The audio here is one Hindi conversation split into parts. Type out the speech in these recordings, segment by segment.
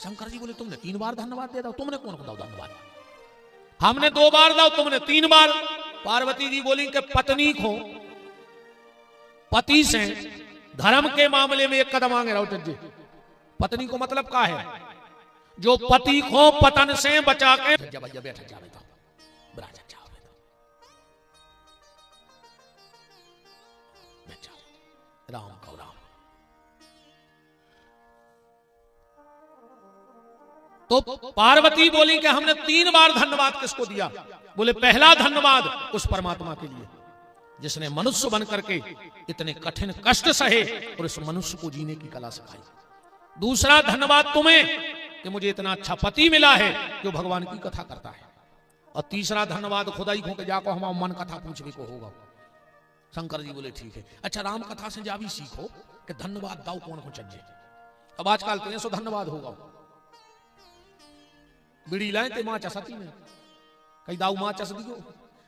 शंकर जी बोले तुमने 3 बार धन्यवाद दे दो, तुमने कौन को दो धन्यवाद? हमने 2 बार दो, तुमने 3 बार। पार्वती जी बोली कि पत्नी को पति से धर्म के मामले में 1 कदम आगे रहो जी। पत्नी को मतलब क्या है? जो पति को पतन से बचा के भैया बैठ जावे तो बराज जाओ बैठ जाओ राम को राम। तो पार्वती बोली कि हमने 3 बार धन्यवाद किसको दिया? बोले पहला धन्यवाद उस परमात्मा के लिए जिसने मनुष्य बन करके इतने कठिन कष्ट सहे और इस मनुष्य को जीने की कला सिखाई। दूसरा धन्यवाद तुम्हें कि मुझे इतना अच्छा पति मिला है जो भगवान की कथा करता है। और तीसरा धन्यवाद खुदाई को जाको हमारा मन कथा पूछने को होगा। शंकर जी बोले ठीक है। अच्छा राम कथा से जा भी सीखो कि धन्यवाद दाऊ कौन को चाहिए। अब आजकल 300 धन्यवाद होगा। बिड़ी लाए ते मां चसती में कई दाऊ मां चस दियो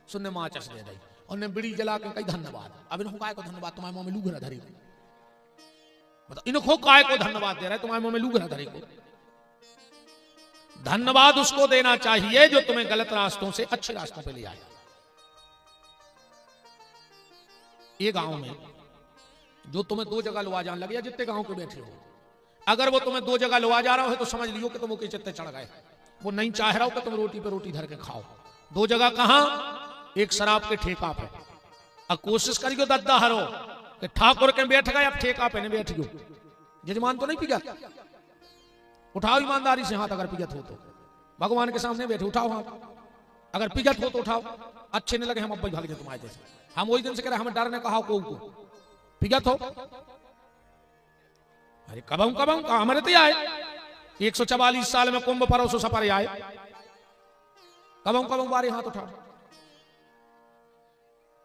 सुनने मां चस दे दई और ने बिड़ी जला के कई धन्यवाद। अब इनको काय को धन्यवाद? तुम्हारे मुंह में लूगरा धरी को बताओ। इनको काय को धन्यवाद दे रहा है? तुम्हारे मुंह में लूगरा धरी को। धन्यवाद उसको देना चाहिए जो तुम्हें गलत रास्तों से अच्छे रास्तों पे ले आए। ये गांव में जो तुम्हें 2 जगह लुआ जान लगे या जितने गांव के बैठे हो, अगर वो तुम्हें 2 जगह लुआ जा रहा हो तो समझ लियो कि तुम वो चित्ते चढ़ गए। वो नहीं चाह रहा हो कि तुम रोटी पे रोटी धर के खाओ। 2 जगह कहां? एक शराब के ठेका पे। अब कोशिश करियो दद्दा हरो कि ठाकुर के बैठ गए अब ठेका पे नहीं बैठ गयो। यजमान तो नहीं पिया, उठाओ ईमानदारी से हाथ। अगर पिजत हो तो भगवान के सामने बैठे उठाओ हाथ। अगर पिजत हो तो उठाओ। अच्छे नहीं लगे हम अब भाग जाए तुम्हारे जैसे। हम वही दिन से कह रहे हमें डर ने कहा को पिजत हो। अरे कबम कहा हमारे तो आए 144 साल में कुंभ परोसो सपर आए। कबम बारे हाथ उठाओ।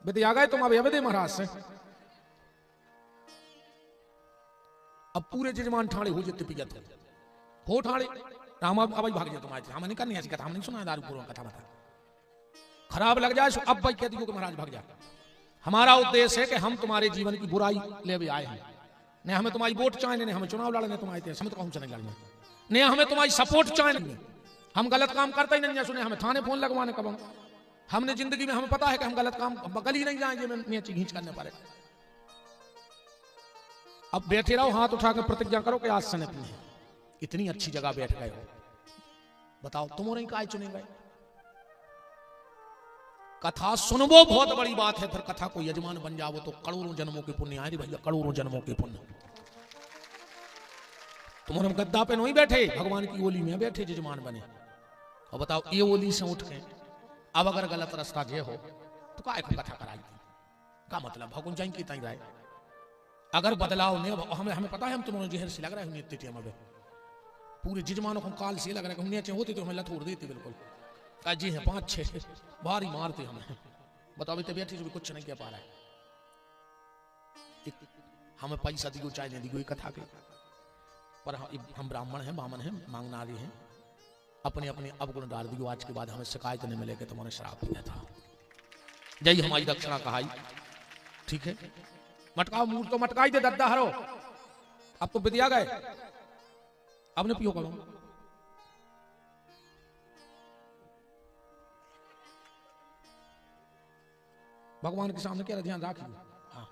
विदे आ गए तुम अब विदे महाराज से। अब पूरे जजमान ठाणे हो जाते पिजत हो ठाणे राम अब भाग जाए तुम्हारे। हम नहीं करनी ऐसी कथा, हम नहीं सुना दारू पूर्व कथा बता। खराब लग जाए अब भाई कह दियो कि महाराज भाग जा। हमारा उद्देश्य है कि हम तुम्हारे जीवन की बुराई ले भी आए हैं। नहीं हमें तुम्हारी वोट चाहिए, नहीं हमें चुनाव लड़ने तुम्हारे समझ कौन से नहीं लड़ने, नहीं हमें तुम्हारी सपोर्ट चाहिए। हम गलत काम करते ही नहीं सुने, हमें थाने फोन लगवाने कब। हमने जिंदगी में हमें पता है कि हम गलत काम बगल ही नहीं जाएंगे में घींच करने पड़े। अब बैठे रहो हाथ उठा कर प्रतिज्ञा करो कि आज से नहीं। इतनी अच्छी जगह बैठ गए हो, बताओ तुम और काय चुने गए? कथा सुनबो बहुत बड़ी बात है, फिर कथा को यजमान बन जाओ तो करोड़ों जन्मों के पुण्य आए भैया, करोड़ों जन्मों के पुण्य। तुम हम गद्दा पे नहीं बैठे, भगवान की ओली में बैठे यजमान बने। और बताओ ये ओली से उठ के अब अगर गलत रास्ता जे हो तो काय को कथा कराई का मतलब? भगवान जाइन की ताई राय अगर बदलाव नहीं हमें पता है हम तुम्हारे जहर से लग रहा है हमें पूरे जजमानों को काल से लग रहा है हम नीचे होते तो हमें लथोड़ देते बिल्कुल। का जी है 5-6 बार ही मारते हमें। बताओ अभी तबियत भी कुछ नहीं कह पा रहा है। हमें पैसा दिगो चाहे नहीं दिगो ये कथा के पर हम ब्राह्मण हैं बामन हैं मांगनारी हैं, अपने अपने अवगुण डाल दियो। आज के बाद हमें शिकायत नहीं मिलेगी तुम्हारे शराब पिया था। जय हमारी दक्षिणा कहाई ठीक है। मटकाओ मूर तो मटकाई दे दद्दा हरो। अब तो विद्या गए अब ने पियो करो। भगवान के सामने क्या ध्यान रखिए। हाँ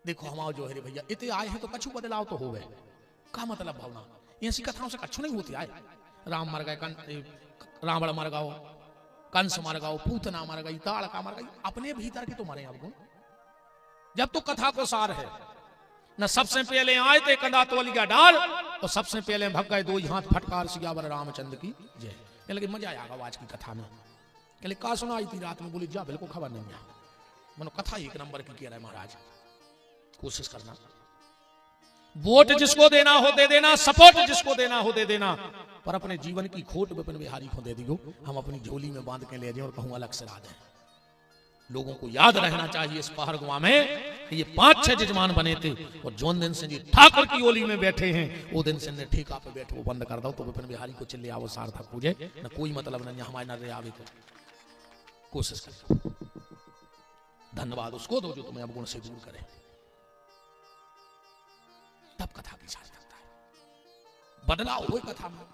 देखो हमारा जो है भैया इतने आए हैं तो कछु बदलाव तो हो गए। का मतलब भावना ऐसी कथाओं से कछु नहीं होती आए। राम मर गए, रावण मर गओ, कंस मर गओ, पूतना मर गई, ताड़का मर गई, अपने भीतर के तो मरे अब। जब तो कथा को सार है न सबसे पहले आए थे कंधा तोलिया डाल और सबसे पहले भग गए 2 हाथ फटकार सियावर रामचंद्र की जय। लेकिन मजा आएगा आज की कथा में। कहले का सुनाई थी रात में? बोली जा बिल्कुल खबर नहीं है। मनो कथा 1 नंबर की कह रहा है महाराज। कोशिश करना वोट जिसको देना हो दे देना, सपोर्ट जिसको देना हो दे देना, पर अपने जीवन की खोट विपिन बिहारी को दे दियो। हम अपनी झोली में बांध के ले जाए और कहूं अलग से ला दें। लोगों को याद रहना चाहिए इस पहाड़ गुआ में कि ये 5-6 जजमान बने थे और जोन दिन से जी ठाकुर की ओली में बैठे हैं वो दिन से ने ठेका पे बैठे वो बंद कर दो तो विपिन बिहारी को चिल्ले आओ सार्थक पूजे न कोई मतलब नहीं हमारे न रे आवे। तो कोशिश कर धन्यवाद उसको दो जो तुम्हें अवगुण से दूर करे। तब कथा की सार्थकता है। बदलाव हो कथा में।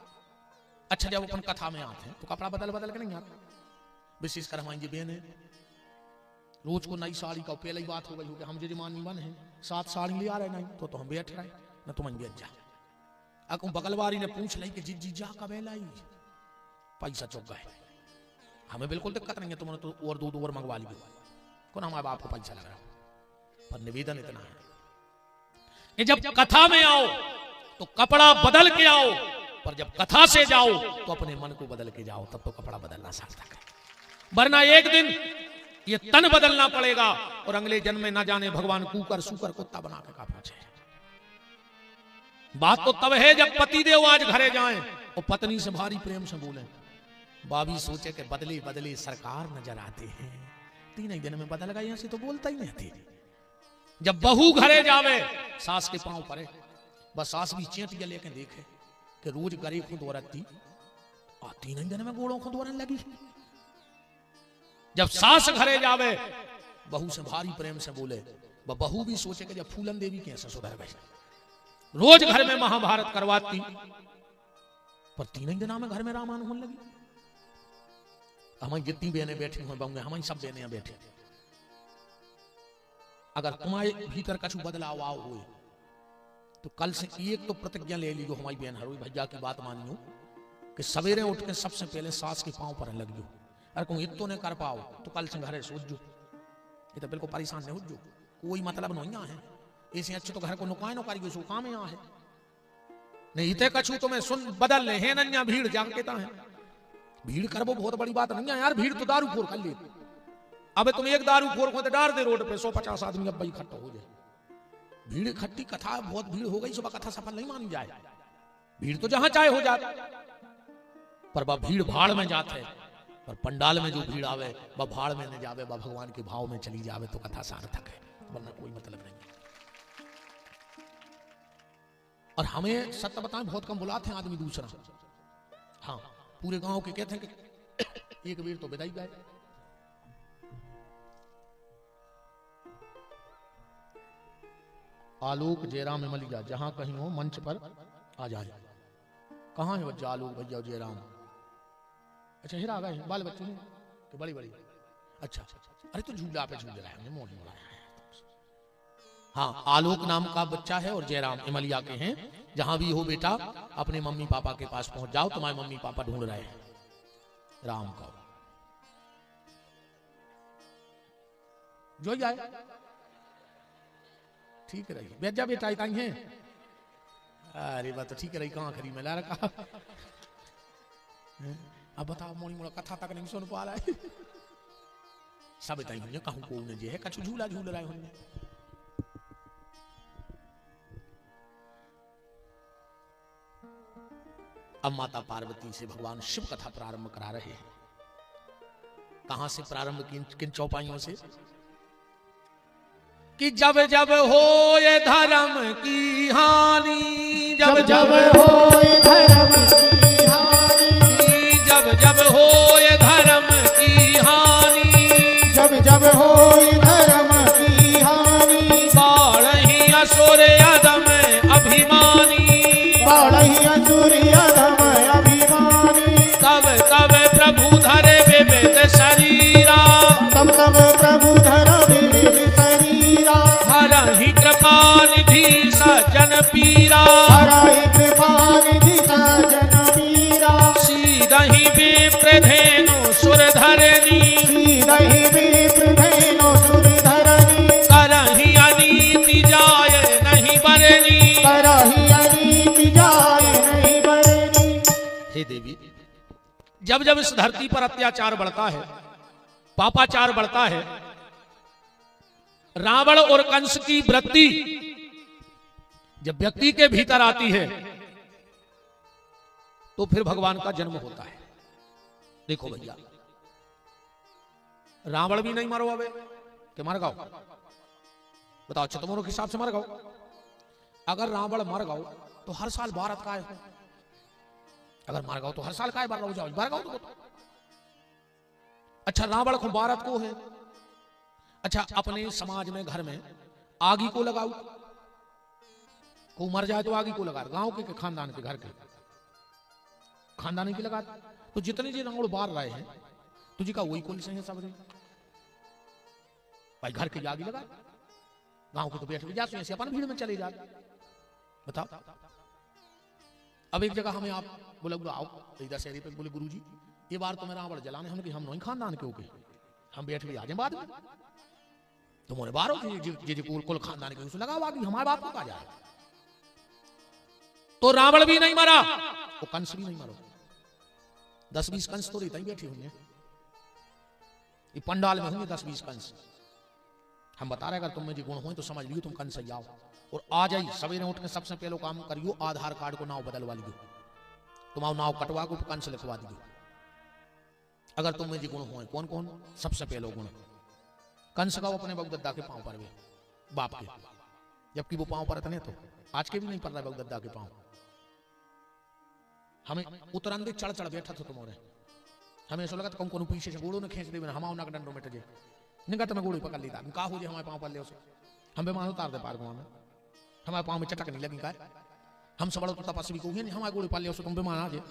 अच्छा जब अपन कथा में आते हैं तो कपड़ा बदल बदल के नहीं आता। विशेषकर हमारी बहन है रोज को नई साड़ी का पहले ही बात हो गई कि हम जजमान बन है 7 साड़ी ले आ रहे नहीं तो हम बैठ रहे न तुम बैठ जा। अको बगलवारी ने पूछ ली कि जीजा कब लाई पैसा चुक गए। हमें बिल्कुल दिक्कत नहीं है तुमने तो और दूध और मंगवा लिया कौन हमारे बाप को पैसा लग रहा। पर निवेदन इतना है कि जब कथा में आओ तो कपड़ा बदल के आओ, पर जब कथा से जाओ तो अपने मन को बदल के जाओ, तब तो कपड़ा बदलना सार्थक है। वरना एक दिन ये तन बदलना पड़ेगा और अगले जन्म में ना जाने भगवान कूकर सूकर कुत्ता बना के काफा चाहिए। बात तो तब है जब पति देव आज घरे जाएं और पत्नी से भारी प्रेम से बोले। बाबी सोचे कि बदले बदले सरकार नजर आते हैं, 3 दिन में बदल गए ऐसे तो बोलता ही नहीं थे। जब बहू घरे जावे सास के पांव पड़े, बस सास भी चेंटिया लेके देखे कि रोज गरीब खुद औरती 3 दिन में गोड़ों खुद औरन लगी। जब सास घरे जावे बहू से भारी प्रेम से बोले, बहू भी सोचे कि जब फूलन देवी कैसे सुधर गई, रोज घर में महाभारत करवाती, पर 3 दिन में घर में रामायण होने लगी। हमारी जितनी बहनें बैठी हुई बहू हमारी सब बहनें बैठी। अगर तुम्हारे भीतर कछु बदलाव आओ हुए तो कल से एक तो प्रतिज्ञा ले लीजिए हमारी बहन हर भैया की बात मानियो कि सवेरे उठ के सबसे पहले सास के पांव पर लग जो। अगर तुम इतो नहीं कर पाओ तो कल से घरे सोच जो। ये तो बिल्कुल परेशान नहीं हो जो, कोई मतलब नहीं है। ऐसे अच्छे तो घर को नुकाए नुकारी सो काम यहाँ है नहीं इतने कछु तुम्हें सुन बदल ले है नन्या भीड़ जाग के है। भीड़ करबो बहुत बड़ी बात नहीं है यार। भीड़ तो दारू खोर कर ले। अब तुम एक दारू खोर को डाल दे रोड पे 150 आदमी अब इकट्ठा हो जाए। भीड़ इकट्ठी कथा बहुत भीड़ हो गई, सुबह कथा सफल नहीं मानी जाए। भीड़ तो जहां चाहे हो जाए, पर वह भीड़ भाड़ में जाते, पर पंडाल में जो भीड़ आवे वह भाड़ में न जावे, वह भगवान के भाव में चली जावे तो कथा सार्थक है, वरना कोई मतलब नहीं। और हमें सत्य बताएं बहुत कम बुलाते हैं आदमी दूसरा। हाँ पूरे गांव के कहते हैं कि एक वीर तो विदाई गए। आलोक जयराम इमलिया जहां कहीं हो मंच पर आ जाए। कहां है बच्चा आलोक भैया जयराम? अच्छा हिरा आ गए, बाल बच्चे हैं तो बड़ी बड़ी। अच्छा अरे तो झूला पे झूल रहा है, मोड़ मोड़ा है। हाँ आलोक नाम का बच्चा है और जयराम इमलिया के हैं। जहां भी हो बेटा अपने मम्मी पापा के पास पहुंच जाओ, तुम्हारे मम्मी पापा ढूंढ रहे हैं राम को। जो जाए ठीक रही बेजा बेटा इतना है। अरे बात तो ठीक रही, कहां खरी में ला रखा। अब बताओ मोड़ी मोड़ा कथा तक नहीं सुन पा रहा है। सब इतना ही कहूं को ने जे है कछु झूला झूल रहा है। अब माता पार्वती से भगवान शिव कथा प्रारंभ करा रहे हैं। कहां से प्रारंभ किन चौपाइयों से कि जब जब हो ये धर्म की हानि, जब जब हो ये धर्म की हानि, जब जब हो ये धर्म की हानि, जब जब हो ये धर्म की हानि, बाढ़ही असुर अधम अभिमानी, बाढ़ही असुर अधम अभिमानी, तब तब प्रभु धरे विविध शरीरा, तब तब प्रभु धरे विविध शरीरा, हरहि कृपा निधि सज्जन पीरा, हरहि कृपा निधि सज्जन पीरा, सीधहि विप्र धेनु सुर धरनी, सीधहि विप्र धेनु सुर धरनी, करहि अनीति जाय नहीं बरनी, करहि अनीति जाय नहीं बरनी। हे देवी जब जब इस धरती पर अत्याचार बढ़ता है, पापाचार बढ़ता है, रावण और कंस की वृत्ति जब व्यक्ति के भीतर आती है तो फिर भगवान का जन्म होता है। देखो भैया रावण भी नहीं मरो अबे कि मर गाओ, बताओ चतुर्मुख के हिसाब से मर गाओ। अगर रावण मर गाओ तो हर साल भारत का है, अगर मर गाओ तो हर साल का है बार जाओ बार गाओ तो। अच्छा रावण को भारत को है, अच्छा, अपने समाज में घर में आगी को लगाओ, को मर जाए तो आगी को लगा, गांव के खानदान के घर के खानदान की लगा। तो जितने जी रंगोड़ बार रहे हैं तुझी का वही कुल से है सब रे भाई, घर के आगी लगा, गांव के तो बैठ जाते हैं, अपन भीड़ में चले जाते। बताओ, अब एक जगह हमें आप बोले आओ इधर शहरी पे, बोले गुरुजी ये बार तो मेरा रावण जलाने, हम कि हम नहीं खानदान के होके हम बैठ के आ जाए बाद में, तुम्हारे बार जी कुल खानदान के लगाओ आगे, हमारे बाप को कहा जाए। तो रावण भी नहीं मरा, वो कंस भी नहीं मरो, 10-20 कंस तो रहता ही बैठे होंगे ये पंडाल में, होंगे 10-20 कंस। हम बता रहे अगर तुम में जी गुण हो तो समझ लियो तुम कंस जाओ और आ जाइए सवेरे उठ के सबसे पहले काम करियो, आधार कार्ड को नाव बदलवा लियो, तुम्हारा नाव कटवा को कंस लिखवा दियो। अगर तुम में जी गुण हो, कौन कौन? सबसे पहले गुण कंस का अपने बगदद्दा के पांव पर वे बाप के, जबकि वो पांव पर नहीं, तो आज के भी नहीं पड़ रहा बगदद्दा के पांव। हमें उतरंदे चढ़ चढ़ बैठा था तुम्हारे, हमें ऐसा लगा कौन पीछे से गोड़ों ने खींच दे, हमारा नाक डंडों में टजे निगत में गोड़ी पकड़ ली था, कहा हो जाए हमारे पांव पर ले उसे, हम बेमान उतार दे पार गाँव में, हमारे पांव में चटक नहीं लगी का, हम सब बड़ो तो तपस्वी को नहीं, हमारे गोड़ी पाल ले उसे, तुम बेमान आ जाए।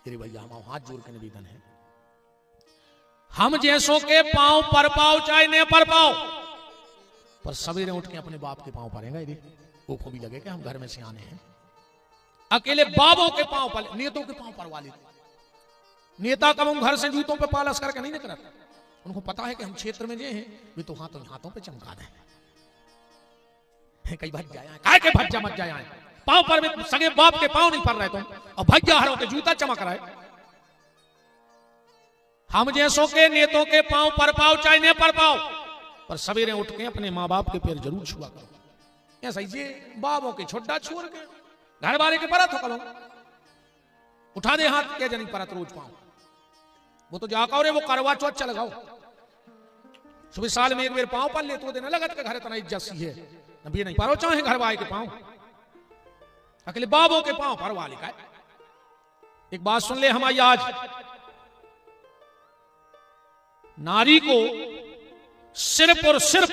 तेरे भैया हम हाथ जोड़ के निवेदन है, हम जैसों के पांव पर पाओ चाहे न पर पाओ, पर सवेरे उठ के अपने बाप के पांव पड़ेगा, वो भी लगे कि हम घर में से आने हैं। अकेले बाबों के पांव पर, नेताओं के पांव पर वाले नेता कब हम घर से जूतों पे पालस करके नहीं निकलते, उनको पता है कि हम क्षेत्र में जे हैं वे तो हाथों पे चमका दें, कई भज जाए काय के भज्जा मत जाए, पांव पर में सगे बाप के पांव नहीं पड़ रहे तुम, और भज्जा हरों के जूता चमक रहा है। हम जैसों के नेतों के पांव पर पाओ चाहे न पर पाओ, पर सवेरे उठ के अपने माँ बाप के पैर जरूर छुआ करो। ऐसा ही बाबों के छोटा छोड़ के घर बारे के परत हो करो, उठा दे हाथ क्या जनी परत रोज पाओ, वो तो जाकर रे वो करवा चौथ चल लगाओ, सुबह साल में एक बार पांव पर ले तो देना लगत के घर तना इज्जत सी है, नबी नहीं पारो चाहे घर वाले के पांव, अकेले बाबों के पांव पर वाले का। एक बात सुन ले हमारी आज, नारी को सिर्फ और सिर्फ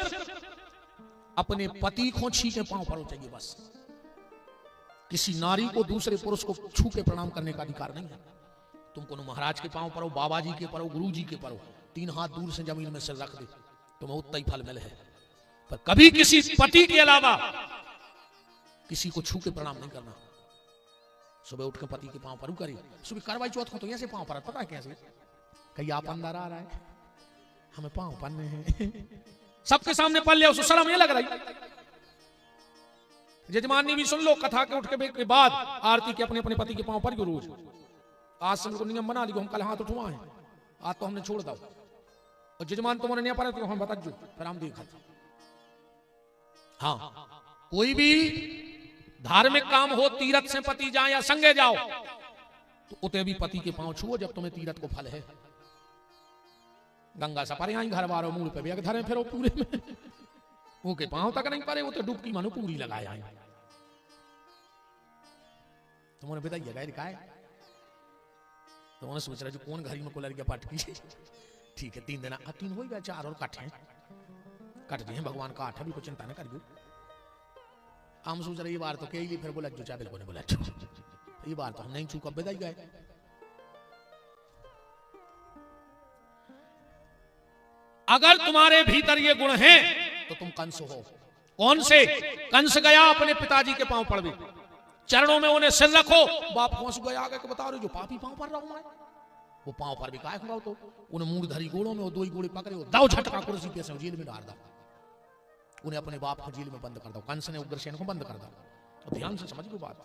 अपने पति खोछी के पांव पर चाहिए बस, किसी नारी को दूसरे पुरुष को छू के प्रणाम करने का अधिकार नहीं है। तुम को महाराज के पांव परो, बाबा जी के परो, गुरु जी के परो, 3 हाथ दूर से जमीन में सिर रख दे, तुम्हें उतना ही फल मिले है, पर कभी किसी पति के अलावा किसी को छू के प्रणाम नहीं करना। सुबह उठ के पति के पांव पर करिए, सुबह करवाई चौथ को तो ऐसे पांव पर, पता है कैसे, कहीं आप अंदर आ रहा है हमें पांव पन्ने हैं सबके सामने पल लिया, उसको शर्म ये लग रही। जजमानी भी सुन लो, कथा के उठ के बाद आरती के अपने अपने पति के पांव पर रोज, आज से को नियम बना लियो, हम कल हाथ उठवा है, आज तो हमने छोड़ दो, और जजमान तुम्हारे नहीं पारे तो हम बता जो फिर हम देखा। हाँ, कोई भी धार्मिक काम हो, तीर्थ से पति जाए या संगे जाओ, तो उते भी पति के पांव छुओ जब तुम्हें तीर्थ को फल है। गंगा सफर यहाँ घर वालों मूल पे भी धरे फिर पूरे में वो के पांव तक नहीं पारे, वो तो डुबकी मानो पूरी लगाया है। तुमने बताइए गए का है, तुमने सोच रहा जो कौन घरी में को लड़कियां पट की, ठीक है 3 दिन 3 हो गया, 4 और कट हैं, कट दिए भगवान का 8 भी कुछ चिंता न करियो। हम सोच रहे ये बार तो कई फिर बोला जो चाबिल को बोला ये बार तो हम नहीं चूका बताई गए। अगर तुम्हारे भीतर ये गुण हैं तो तुम कंस हो। कौन से? कंस गया अपने पिताजी के पांव पड़वे, चरणों में उन्हें सिर रखो, बाप पहुंच गया आगे के बता रहे जो पापी पांव पर रहा हूं मैं, वो पांव पर भी काय होगा, तो उन्हें मूड धरी गोड़ों में, वो 2 ही गोड़े पकड़े, वो दाव झटका कुर्सी पे से जेल में डाल दो, उन्हें अपने बाप को जेल में बंद कर दो। कंस ने उग्रसेन को बंद कर दो। तो ध्यान से समझ लो बात,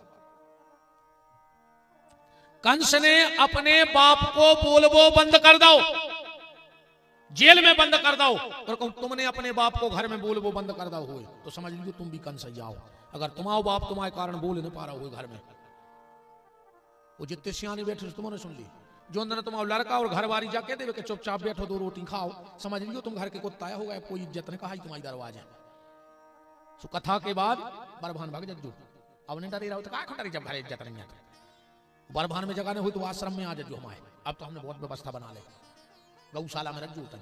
कंस ने अपने बाप को बोलबो बंद कर दो, जेल में बंद कर दो, और तुमने अपने बाप को घर में बोलबो बंद कर दो हुए तो समझ लीजिए तुम भी कंस जाओ। अगर तुम्हारा बाप तुम्हारे कारण बोल नहीं पा रहा हो घर में, वो जितने सियाने बैठे तुमने सुन ली, जो अंदर तुम्हारा लड़का और घर वाली जाके देवे कि चुपचाप बैठो 2 रोटी खाओ, समझ लीजिए तुम घर के कुत्ता होगा, कोई इज्जत ने कहा तुम्हारी दरवाजा। सो कथा के बाद बरभान भाग जज्जू, अब नहीं डरी रहो तो क्या खटरी, जब घर इज्जत नहीं आता बरभान में जगह नहीं हुई तो आश्रम में आ जज्जू हमारे, अब तो हमने बहुत व्यवस्था बना ले, गौशाला में रज्जू तन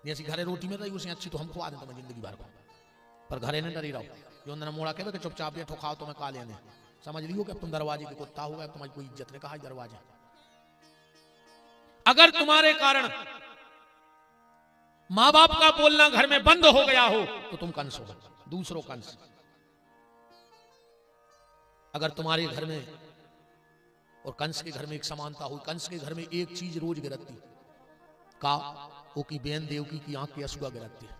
जैसी घरे रोटी में रही उसे अच्छी तो हम खुआ दें तुम्हें जिंदगी भर को, पर घरे ने डरी रहो जो अंदर मोड़ा कहे चुपचाप बैठो खाओ तुम्हें का लेने, समझ लियो कि अब तुम दरवाजे के कुत्ता हो गए, तुम्हारी कोई इज्जत ने कहा दरवाजा। अगर तुम्हारे कारण मां बाप का बोलना घर में बंद हो गया हो तो तुम कंस हो, दूसरों कंस। अगर तुम्हारे घर में और कंस के घर में एक समानता हुई, कंस के घर में एक चीज रोज गिरती का वो की बहन देवकी की आंख के असूगा गिरती है।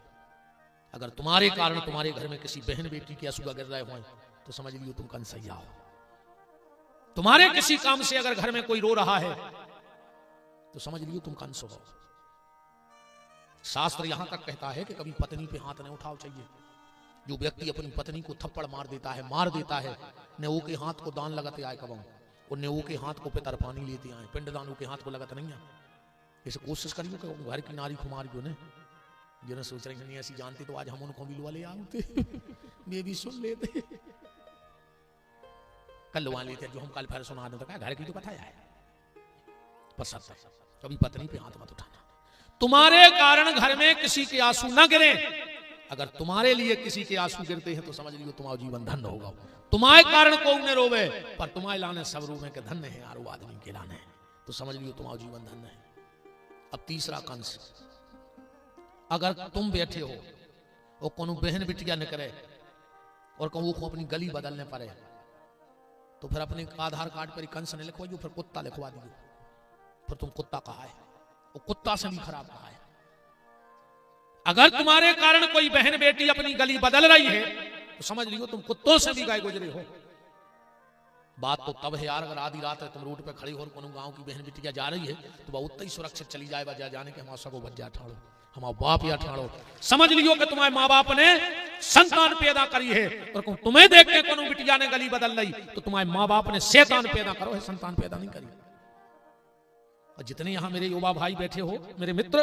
अगर तुम्हारे कारण तुम्हारे घर में किसी बहन बेटी के असूगा गिर रहे हो तो समझ लियो तुम कंसैया हो। तुम्हारे किसी काम से अगर घर में कोई रो रहा है तो समझ लियो तुम कंस हो। शास्त्र यहां तक कहता है कि कभी पत्नी पे हाथ नहीं उठाओ चाहिए। जो व्यक्ति अपनी पत्नी को थप्पड़ मार देता है ने वो के हाथ को दान लगाते आए कब और ने वो के हाथ को पितर पानी लेते आए, पिंडदान वो के हाथ को लगत नहीं है। इसे कोशिश करियो कि घर की नारी कुमार क्यों ने जिन्हें सोच रही नहीं ऐसी जानती तो आज हम उनको भी ले आते वे भी सुन लेते, कल लुआ लेते जो हम कल फिर सुना दे तो क्या घर की तो कथा है। पसंद कभी पत्नी पे हाथ मत उठाना। तुम्हारे कारण घर में किसी के आंसू न गिरे। अगर तुम्हारे लिए किसी के आंसू गिरते हैं तो समझ लियो तुम्हारा जीवन धन्य होगा। तुम्हारे कारण को न रोवे पर तुम्हारे लाने सब रोवे के धन्य है आरो आदमी के लाने, तो समझ लियो तुम्हारा जीवन धन्य है। अब तीसरा कंस, अगर तुम बैठे हो और कोनो बहन बिटिया न करे और कहूं को अपनी गली बदलने पड़े तो फिर अपने आधार कार्ड पर कंस ने लिखवाइयो, फिर कुत्ता लिखवा दियो, फिर तुम कुत्ता कहा है, वो कुत्ता से भी खराब कहा है। अगर तुम्हारे कारण कोई बहन बेटी अपनी गली बदल रही है तो समझ लियो तुम कुत्तों से भी गाय गुजरे हो। बात तो तब है यार, अगर आधी रात है तुम रोड पे खड़ी हो कोनो गांव की बहन बेटिया जा रही है तो वह उतना ही सुरक्षित चली जाए बजा जाने के हमारा सबको बच्चा ठाड़ो हमारा बाप या ठाड़ो। समझ लियो कि तुम्हारे माँ बाप ने संतान पैदा करी है और तुम्हें देख के कोनो बिटिया ने गली बदल रही तो तुम्हारे माँ बाप ने शैतान पैदा करो है, संतान पैदा नहीं करी। और जितने यहां मेरे युवा भाई बैठे हो मेरे मित्र,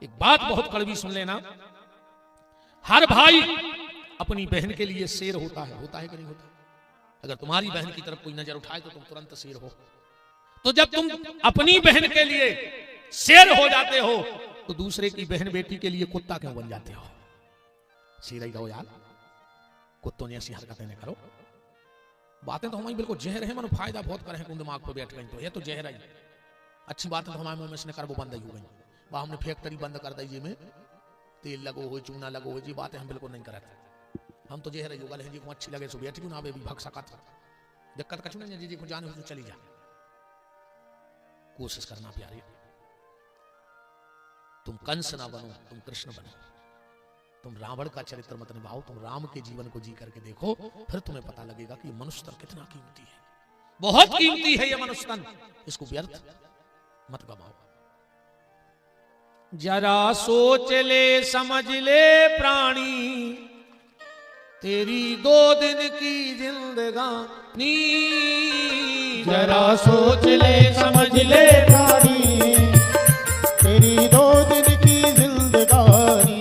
एक बात बहुत कड़वी सुन लेना, हर भाई अपनी बहन के लिए शेर होता है कि नहीं होता? अगर तुम्हारी बहन की तरफ कोई नजर उठाए तो तुम तुरंत शेर हो। तो जब तुम अपनी बहन के लिए शेर हो जाते हो तो दूसरे की बहन बेटी के लिए कुत्ता क्यों बन जाते हो? शेर ही रहो यार, कुत्तों ने ऐसी हरकतें नहीं करो। बातें तो हमारी बिल्कुल जहर है, मानो फायदा बहुत करे हैं दिमाग पर बैठ गई तो ये तो जहर है। अच्छी बात है तो हमारे मुंह में से कर वो बंद ही हो गई, वह हमने फैक्ट्री बंद कर दी में तेल लगो हो चूना लगो हो, जी बातें हम बिल्कुल नहीं करते। हम तो जहर योगा जी को अच्छी लगे सो बैठ क्यों ना भी भग सकत दिक्कत कछु नहीं, जी को जाने हो चली जा। कोशिश करना प्यारे, तुम कंस ना बनो, तुम कृष्ण बनो। तुम रावण का चरित्र मत निभाओ, तुम राम के जीवन को जी करके देखो, फिर तुम्हें पता लगेगा कि मनुष्य तन कितना कीमती है, बहुत कीमती है ये मनुष्य तन, इसको व्यर्थ मत गवाओ। जरा सोच ले समझ ले प्राणी, तेरी 2 दिन की जिंदगानी। जरा सोच ले समझ ले प्राणी, तेरी 2 दिन की जिंदगानी।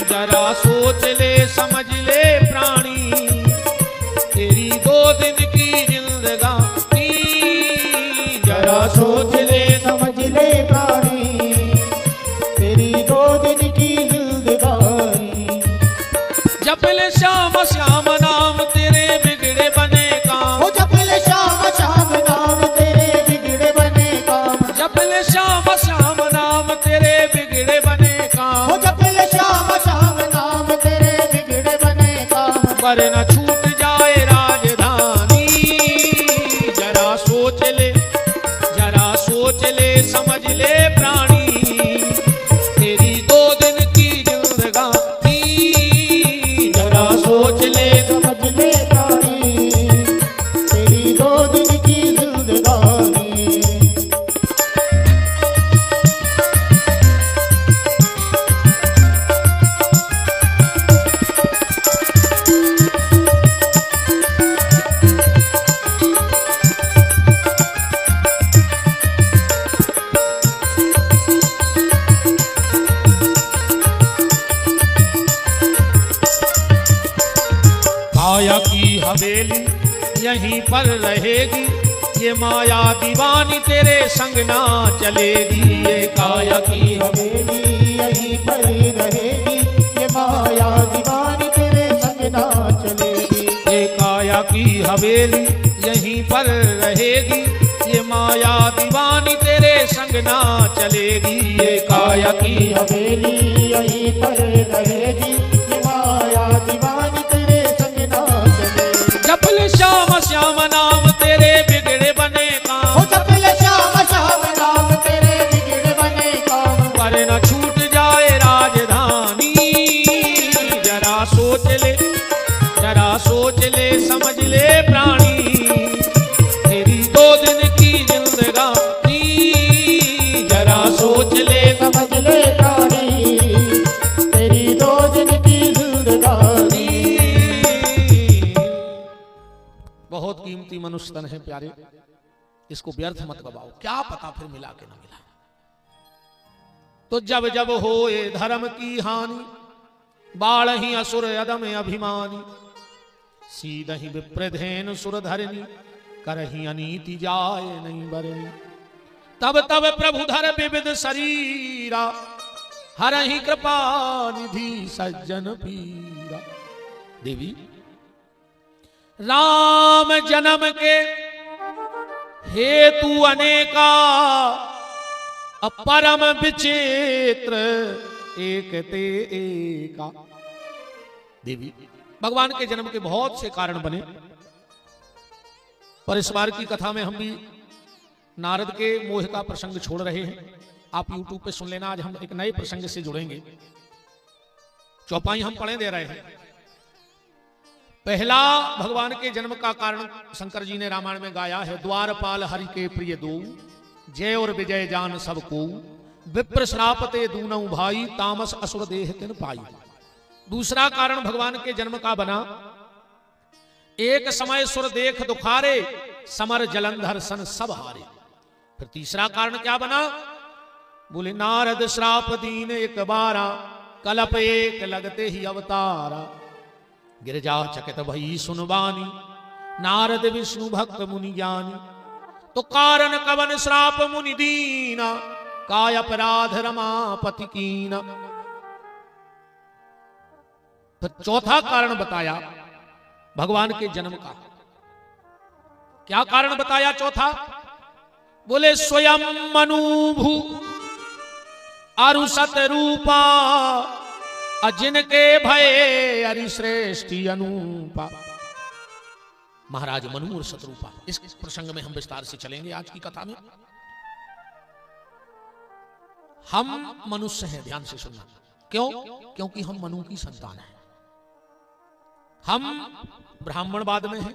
जरा सोच ले समझ ले प्राणी, तेरी 2 दिन की जिंदगानी। जरा सोच ले समझ ले प्राणी, तेरी 2 दिन की जिंदगानी। जपले श्याम श्याम नाम तेरे बिगड़े बने काम। ओ जपले श्याम श्याम नाम तेरे बिगड़े बने काम। जपले श्याम श्याम नाम तेरे बिगड़े बने काम। ओ जपले श्याम श्याम नाम तेरे बिगड़े बने काम। पर न छूट जाए राजधानी। जरा सोच ले समझ ले प्राणी, तेरी 2 दिन की जिंदगानी। जरा सोच ले समझ ले प्राणी, तेरी 2 दिन की जिंदगानी। माया की हवेली यहीं पर रहेगी, ये माया दीवानी तेरे संग ना चलेगी। ये काया की हवेली हवेली यहीं पर रहेगी, ये माया दीवानी तेरे संग ना चलेगी। ये काया की हवेली यहीं पर रहेगी, ये माया दीवानी तेरे संग ना चलेगी। जपल श्याम श्याम नाम तेरे बिगड़े बने काम, हो जपल श्याम श्याम नाम तेरे बिगड़े बने काम। पर न छूट जाए राजधानी, जरा सोच ले, जरा सोच ले, समझ ले प्राणी, तेरी 2 दिन की जिंदगानी, जरा सोच ले, समझ ले प्राणी, तेरी 2 दिन की जिंदगानी। बहुत कीमती मनुष्य तन है प्यारे, इसको व्यर्थ मत गवाओ, क्या पता फिर मिला के न मिला। तो जब जब होए धर्म की हानि, बाढ़ही असुर अदम अभिमानी, सीधहि विप्रधेन सुरधरनी, करही अनीति जाय नहीं बरनी। तब तब प्रभु धर विविध शरीरा, हरहि कृपा निधि सज्जन पीरा। देवी राम जन्म के हेतु अनेका, अपरम विचित्र एक ते एका। देवी भगवान के जन्म के बहुत से कारण बने, पर इस बार की कथा में हम भी नारद के मोह का प्रसंग छोड़ रहे हैं। आप YouTube पे सुन लेना, आज हम एक नए प्रसंग से जुड़ेंगे। चौपाई हम पढ़े दे रहे हैं। पहला भगवान के जन्म का कारण शंकर जी ने रामायण में गाया है, द्वारपाल हरि के प्रिय दो, जय और विजय जान सबको, विप्र श्रापते दूनऊ भाई, तामस असुर देह तिन पाई। दूसरा कारण भगवान के जन्म का बना, एक समय सुर देख दुखारे, समर जलंधर सन सब हारे। फिर तीसरा कारण क्या बना, बोले नारद श्राप दीन एक बारा, कलप एक लगते ही अवतारा। गिरजा चकित भई सुनवानी, नारद विष्णु भक्त मुनि ज्ञानी। तो कारण कवन श्राप मुनि दीना, काय अपराध रमापति कीना। फिर चौथा कारण बताया भगवान के जन्म का। क्या कारण बताया चौथा, बोले स्वयं मनुभु अरुसत रूपा, जिनके भय अरिश्रेष्ठी अनूपा। महाराज मनु और शत्रुपा, इस प्रसंग में हम विस्तार से चलेंगे आज की कथा में। हम मनुष्य हैं, ध्यान से सुनना। क्यों? क्योंकि हम मनु की संतान हैं। हम ब्राह्मणवाद में हैं,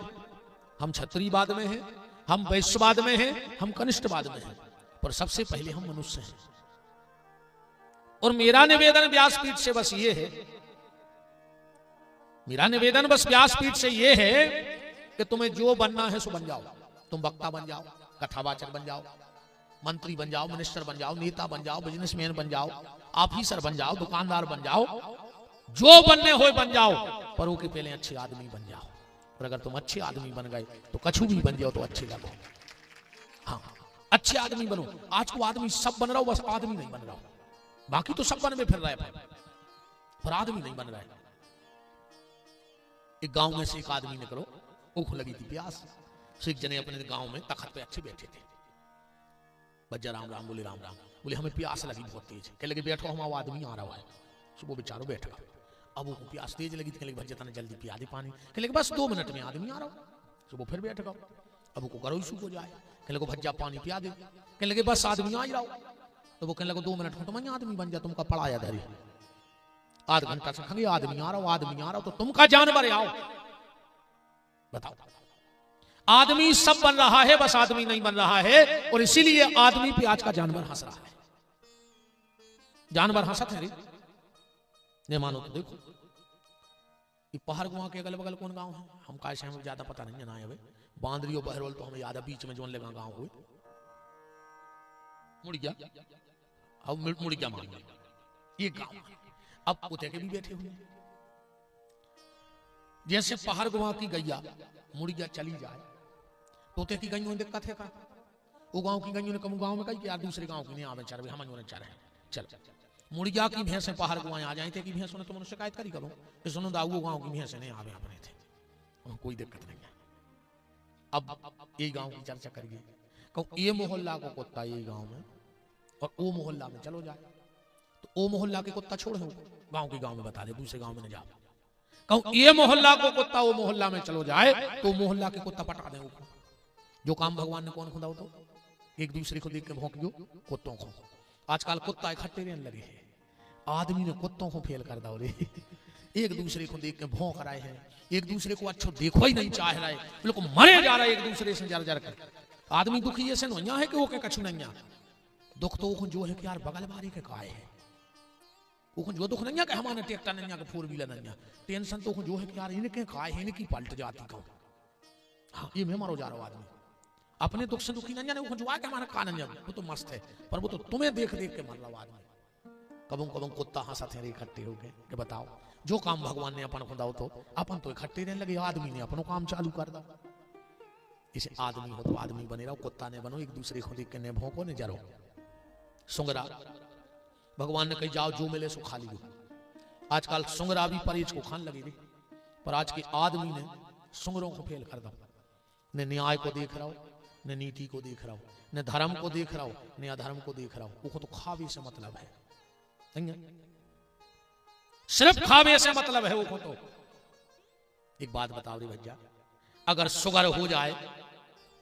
हम क्षत्रियवाद में हैं, हम वैश्यवाद में हैं, हम कनिष्ठवाद में हैं, पर सबसे पहले हम मनुष्य हैं। और मेरा निवेदन व्यासपीठ से बस ये है, मेरा निवेदन बस व्यासपीठ से ये है कि तुम्हें जो बनना है सो बन जाओ। तुम वक्ता बन जाओ, कथावाचक बन जाओ, मंत्री बन जाओ, मिनिस्टर बन जाओ, नेता बन जाओ, बिजनेसमैन बन जाओ, ऑफिसर बन जाओ, दुकानदार बन जाओ, जो बनने हो बन जाओ, पर वो के पहले अच्छे आदमी बन जाओ। और अगर तुम अच्छे आदमी बन गए तो कछु भी बन जाओ तो अच्छे लगो। हाँ, अच्छे आदमी बनो। आज को आदमी सब बन रहा हो, बस आदमी नहीं बन रहा हो। बाकी तो सब बन में फिर रहा है, पर आदमी नहीं बन रहा है। एक गांव में से एक आदमी ने करो, भूख लगी थी, प्यास। एक जने अपने गांव में तखत पे अच्छे बैठे थे। बज्जा राम राम, बोले राम राम, बोले हमें प्यास लगी बहुत तेज। कह लगे बैठो, हम आदमी आ रहा है। सुबह बेचारो बैठ गए। अब वो प्यास तेज लगी, कह लगे भज्जा ने जल्दी पिया दे पानी। कह लगे बस 2 मिनट में आदमी आ रहा हूं। सुबह फिर बैठ गए। अब वो करो इशू हो जाए, कह लगे भज्जा पानी पिया दे। कह लगे बस आदमी आ ही रहा हूं। तो वो कहने लगे 2 मिनट में तुम आदमी बन जा, तुमका पड़ाया धरी। आध घंटा से खंगे आदमी आ रहा हूं, आदमी आ रहा हूं, तो तुमका जानवर आओ। बताओ, आदमी सब बन रहा है, बस आदमी नहीं बन रहा है। और इसीलिए आदमी पे आज का जानवर हंस रहा है। जानवर हंसत है रे, नहीं मानो तो देखो ये पहाड़ गुआ के अगल बगल कौन गांव है, हम का से हमें ज्यादा पता नहीं है ना। बांदरी और बहरोल तो हमें याद है, बीच में जोन लगा गांव हुए मुड़ गया। अब मुड़ गया मान ये गांव। अब कुत्ते के भी बैठे हुए, जैसे पहाड़ गुआ की गैया मुड़ गया चली जाए, तोते की गईयों ने दिक्कत है का, वो गांव की गईयों ने कम गांव में कही कि यार दूसरे गांव की नहीं आवे चर, हम चर है। चल मुड़िया की भैंसे पहाड़ गुआएं आ जाए थे कि भैंसों ने तुमने शिकायत करी करो, सुनो दाऊ गांव की भैंसे नहीं आवे अपने थे, कोई दिक्कत नहीं है। अब ये गांव की चर्चा करिए, कहूँ ये मोहल्ला को कुत्ता ये गांव में और वो मोहल्ला में चलो जाए, तो वो मोहल्ला के कुत्ता छोड़ हो गांव के गांव में बता दे, दूसरे गांव में न जा। कहूँ ये मोहल्ला को कुत्ता वो मोहल्ला में चलो जाए तो मोहल्ला के कुत्ता पटा दे। जो काम भगवान ने कौन खुदा हो, तो एक दूसरे को देख के भौंक दो कुत्तों को। आजकल कुत्ता इकट्ठे रहने लगे हैं, आदमी ने कुत्तों को फेल कर दो रे। एक दूसरे को देख के भौंक रहे हैं, एक दूसरे को अच्छो देखो ही नहीं चाह रहे, बिल्कुल मरे जा रहा है एक दूसरे से जर जर कर। आदमी दुखी ऐसे नहीं है कि वो के कछु नहीं, दुख तो जो है कि यार बगल बारी के काय है, वो जो दुख नहीं है कि हमारे ट्रैक्टर नहीं है कि फोर व्हीलर नहीं है, टेंशन तो जो है कि यार इनके काय है, इनकी पलट जाती कहूँ। हाँ ये मैं मरो जा रहा हूँ, आदमी अपने दुख से दुखी नहीं है, वो जो आके हमारा कान नहीं, वो तो मस्त है, पर वो तो तुम्हें देख देख के मर रहा आदमी। कबों कबों कुत्ता हंसते हैं इकट्ठे हो गए कि बताओ जो काम भगवान ने अपन खुदा हो तो अपन तो इकट्ठे रहने लगे, आदमी ने अपनों काम चालू कर दो। इसे आदमी हो तो आदमी बने रहो, कुत्ता ने बनो, एक दूसरे को देख के ने भौंको ने जरो। सुंगरा भगवान ने कही जाओ जो मिले सो खा लीजिए। आजकल सुंगरा भी परहेज को खान लगे, पर आज के आदमी ने सुंगरों को फेल कर दो। न न्याय को देख रहा हो, न नीति को देख रहा हो, न धर्म को देख रहा हो, न अधर्म को देख रहा हो। वो तो खावे से मतलब है, सिर्फ खावे से मतलब है वो तो। एक बात बताओ रे भैया, अगर शुगर हो जाए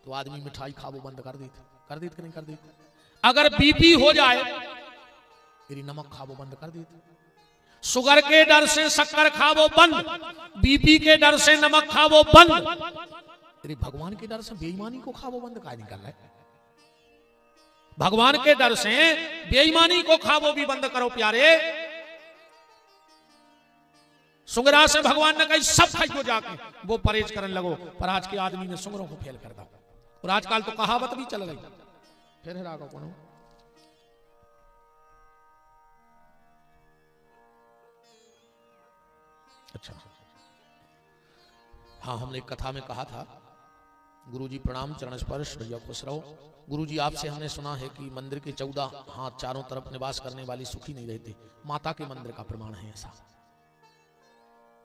तो आदमी मिठाई खावो बंद कर देते कि नहीं कर देते? अगर बीपी हो जाए फिर नमक खावो बंद कर देते। शुगर के डर से शक्कर खावो बंद, बीपी के डर से नमक खावो बंद, तेरे भगवान के डर से बेईमानी को खावो बंद का नहीं कर रहा है। भगवान के डर से बेईमानी को खावो भी बंद करो प्यारे। सुंगरा से भगवान ने कही सब खाइयो जाके, वो परहेज करने लगो, पर आज के आदमी ने सुंगरों को फेल कर दा। और आजकल तो कहावत भी चल रही, फिर है रागा कौन। अच्छा हाँ, हमने एक कथा में कहा था, गुरुजी प्रणाम, चरण स्पर्श, भैया खुश रहो। गुरुजी आपसे हमने सुना है कि मंदिर के 14 हाथ चारों तरफ निवास करने वाली सुखी नहीं रहते, माता के मंदिर का प्रमाण है ऐसा।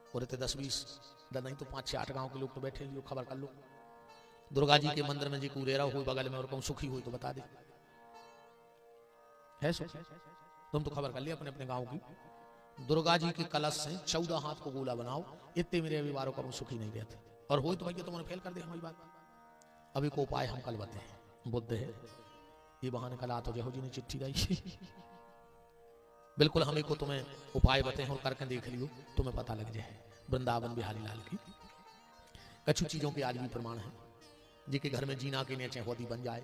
और 10-20 नहीं तो 5-6-8 गांव के लोग तो बैठे हो, खबर कर लो। दुर्गा जी के मंदिर में जी कुरेरा हो बगल में और कहूं सुखी हुई तो बता दे, है सुखी? तुम तो खबर कर लिया अपने अपने गांव की। दुर्गा जी के कलश से 14 हाथ को गोला बनाओ, इतने मेरे अभिवारों का सुखी नहीं रहते। और हो तो भैया तुमने फेल कर दिया हमारी बात। अभी को उपाय हम कल बताए हैं, बुद्ध है ये बहाने कल आतो जहो जी ने चिट्ठी लाई। बिल्कुल हमें को तुम्हें उपाय बताए और करके देख लियो, तुम्हें पता लग जाए। वृंदावन बिहारी लाल की कछु चीजों के आज भी प्रमाण है, जिनके घर में जीना के नीचे होदी बन जाए,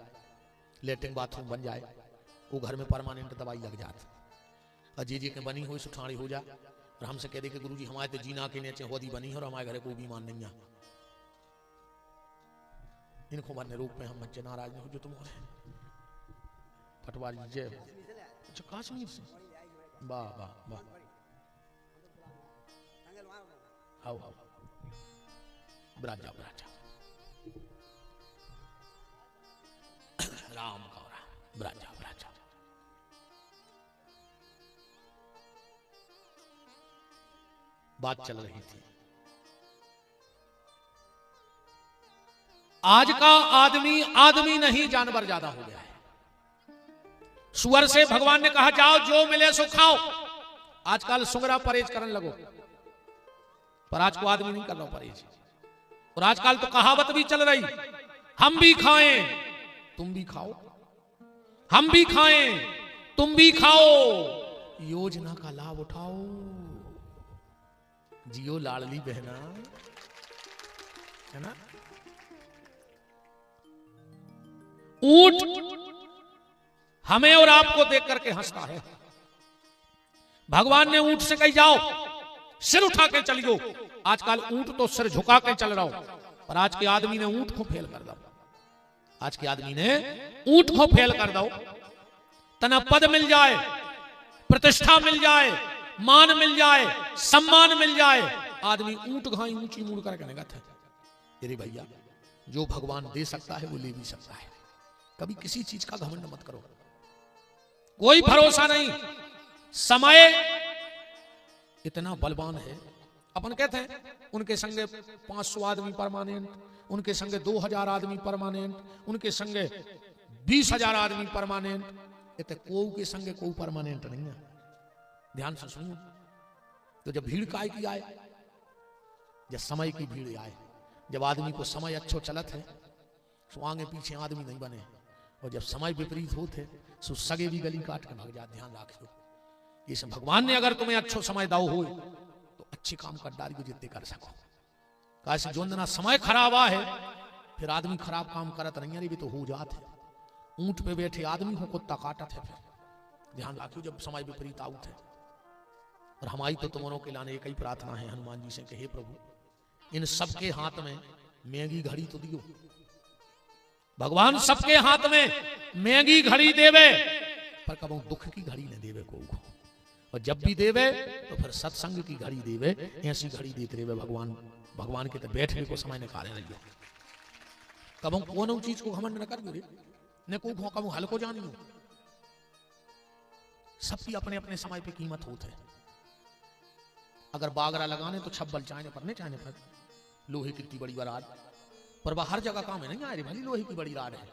लेटरिन बाथरूम बन जाए, वो घर में परमानेंट दवाई लग जाती। और जी के बनी हुई सुठानी हो जाए और हमसे कह दे कि गुरुजी हमारे तो जीना के नीचे होदी बनी है और हमारे घर कोई बीमार नहीं है। इनको मरने रूप में हम बच्चे नाराज नहीं हो जो तुम हो पटवारी जय। अच्छा कश्मीर से, वाह वाह वाह, आओ आओ ब्राजा ब्राजा राम गौरा ब्राजा ब्राजा। बात चल रही थी, आज का आदमी आदमी नहीं जानवर ज्यादा हो गया है। सुअर से भगवान ने कहा जाओ जो मिले सो खाओ, आजकल सुंगरा परहेज करने लगो, पर आज को आदमी नहीं कर रहा परहेज। और आजकल तो कहावत भी चल रही, हम भी खाएं तुम भी खाओ, हम भी खाएं तुम भी खाओ, योजना का लाभ उठाओ, जियो लाडली बहना, है ना। ऊंट हमें और आपको देख करके हंसता है। भगवान ने ऊंट से कही जाओ सिर उठा के चलियो। आजकल ऊंट तो सिर झुका के चल रहा हो, पर आज के आदमी ने ऊंट को फेल कर दो। आज के आदमी ने ऊंट को फेल कर दो। तना पद मिल जाए, प्रतिष्ठा मिल जाए, मान मिल जाए, सम्मान मिल जाए, आदमी ऊंट घाई ऊंची मुड़ करके निगत है। तेरे भैया जो भगवान दे सकता है वो ले भी सकता है। कभी किसी चीज का घमंड मत करो, कोई भरोसा नहीं। समय इतना बलवान है, अपन कहते हैं उनके संगे 500 आदमी परमानेंट, उनके संगे 2000 आदमी परमानेंट, उनके संगे 20,000 आदमी परमानेंट। इतने कोऊ के संगे कोऊ परमानेंट नहीं है। ध्यान से सुनिए। तो जब भीड़ काय की आए, जब समय की भीड़ आए, जब आदमी को समय अच्छो चलत है तो आगे पीछे आदमी नहीं बने, और जब समय विपरीत होते तो सगे भी गली काट के भाग जाते। ध्यान रखियो, इस भगवान ने अगर तुम्हें अच्छो समय दाओ हो तो अच्छे काम कर डाली जितने कर सको। कैसे जो ना समय खराब है फिर आदमी खराब काम करत नहीं है, भी तो हो जाते। ऊंट पे बैठे आदमी को कुत्ता काटत है। फिर ध्यान रखियो जब समय विपरीत आउट है। और हमारी तो तुमनों के लाने एक ही प्रार्थना है हनुमान जी से कि हे प्रभु, इन सबके हाथ में महंगी घड़ी तो दियो। भगवान सबके हाथ में महंगी घड़ी देवे, पर कबो दुख की घड़ी न देवे को। और जब भी देवे तो फिर सत्संग की घड़ी देवे। ऐसी घड़ी देते रहे भगवान। भगवान के तो बैठने को समय निकाले रहिए। कबो कोनो चीज को घमंड न करियो रे, न को कबो हल्को जानियो। सबकी अपने अपने समय पे कीमत होते है। अगर बागरा लगाने तो छब्बल चाहने पर नहीं चाहने पर लोहे की इतनी बड़ी बराड, पर वह हर जगह काम है नहीं आ रही। भली लोहे की बड़ी राड है,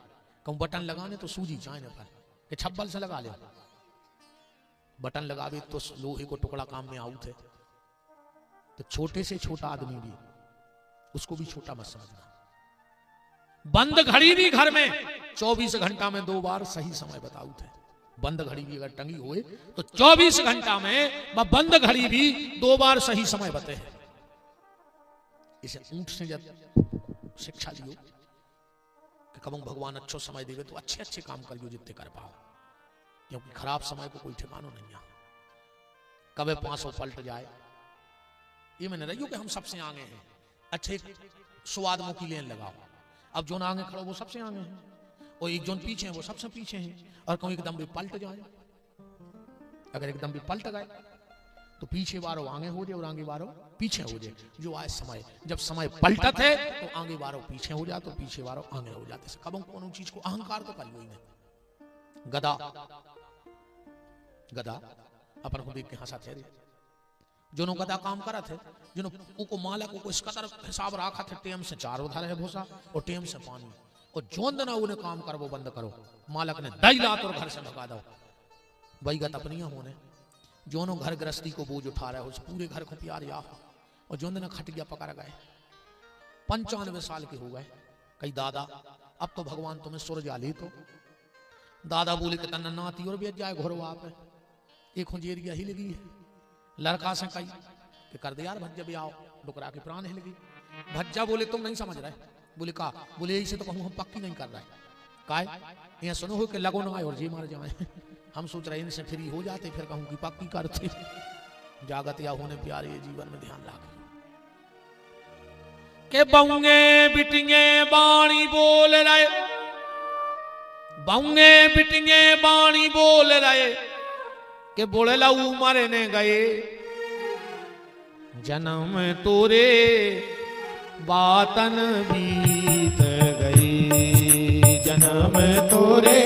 कहूं बटन लगाने तो सूजी चाहने पर कि छब्बल से लगा ले। बटन लगावे तो लोहे को टुकड़ा काम में आउट है। तो छोटे से छोटा आदमी भी उसको भी छोटा मत समझना। बंद घड़ी भी घर में 24 घंटा में 2 बार सही समय बताउत है। बंद घड़ी भी अगर टंगी हुए तो 24 घंटा में वह बंद घड़ी भी 2 बार सही समय बते हैं। इसे ऊंट से जब शिक्षा लियो कि कब भगवान अच्छो समय देवे तो अच्छे अच्छे काम करियो जितने कर पाओ, क्योंकि खराब समय को कोई ठिकाना नहीं है। कब 500 पलट जाए ये मैंने रहियो कि हम सबसे आगे हैं। अच्छे 100 आदमों की लेन लगाओ। अब जो ना आगे खड़ो वो सबसे आगे हैं, और एक जोन पीछे हैं वो सबसे पीछे हैं। और कहूं एकदम भी पलट जाए, अगर एकदम भी पलट गए तो पीछे वारो आगे हो जाए और आगे वारो पीछे हो जाए। जो आए समय, जब समय पलटत है तो आगे वारो पीछे हो जाते, तो पीछे वारो आगे हो जाते। कब कोनो चीज को अहंकार तो करियो ही नहीं। गदा गदा अपन को देख के हंसा थे। जो गदा काम करा थे, जो मालक को इस कदर हिसाब रखा थे, टेम से 4 उधार है भूसा और टेम से पानी, और जोंद ना उन्हें काम करो बंद करो। मालक ने दई लात और घर से भगा दो। बैगत अपनिया होने जोनो घर गृहस्थी को बोझ उठा रहे हो, उस पूरे घर को प्यार या हो। और जोंद ना खटिया पकड़ गए। 95 साल के हो गए। कई दादा अब तो भगवान तुम्हें सुर जाली। तो दादा बोले कि तन्ना नाती और बेच जाए घोर वाप है। एक हुंजेरिया ही लगी है। लड़का से कही कि कर दे यार भज्जा भी आओ, डुकरा के प्राण हिल गई। भज्जा बोले तुम नहीं समझ रहे। बोले का? बोले यही से तो कहूँ हम पक्की नहीं कर रहे। काय यहाँ सुनो हो कि लगो ना आए और जी मार जाए। हम सोच रहे इनसे फ्री हो जाते, फिर कहूँ कि पक्की करते। जागत या होने प्यारे जीवन में ध्यान रख के बउंगे बिटिंगे बाणी बोल रहे, बउंगे बिटिंगे बाणी बोल रहे के बोले लाऊ मारे ने गए। जन्म तोरे बातन बीत गई, जन्म तोरे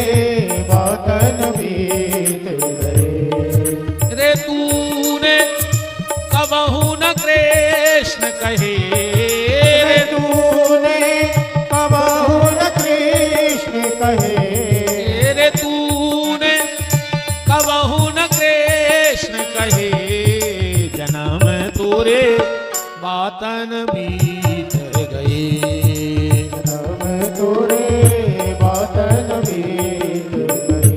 बातन बीत गए। रे तूने कबहू न कृष्ण कहे, रे तूने कबहू न कृष्ण कहे, रे तूने कबहू न कृष्ण कहे। जन्म तोरे बातन बीत गए, जन्म तोरे बातन बीत गए।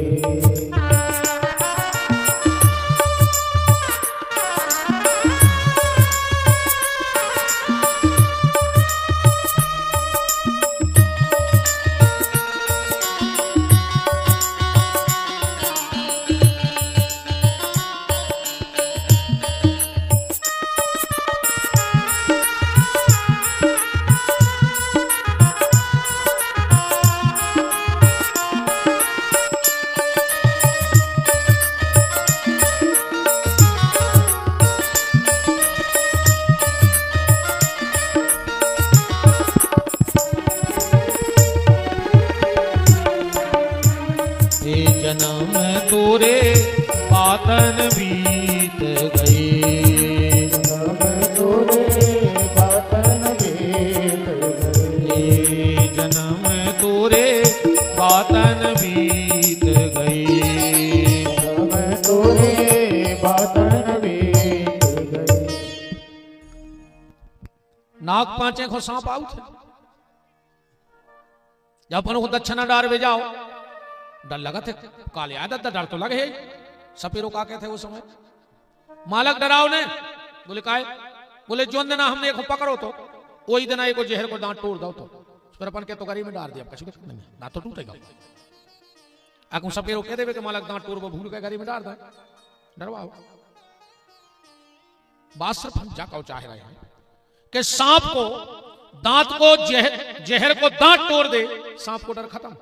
जन्म तोरे बातन बीत गए, जन्म तोरे भाग पांचे को सांप आउट है। जब अपन को दक्षिणा डार वे जाओ डर लगा थे, काले आदत डर तो लगे ही। सपेरो का कहते उस समय मालक डराओ ने, बोले काहे, बोले जोन देना हमने एक पकड़ो तो वही देना एक जहर को दांत तोड़ दो तो फिर अपन के तो गरी में डाल दिया, कछु नहीं ना तो टूटेगा। आकू सपेरो कह देवे कि मालक दांत तोड़ को भूल के गरी में डाल दे, डरवाओ। बात सिर्फ हम जाकर चाह रहे हैं कि सांप को दांत को जहर को दांत तोड़ दे, सांप को डर खत्म।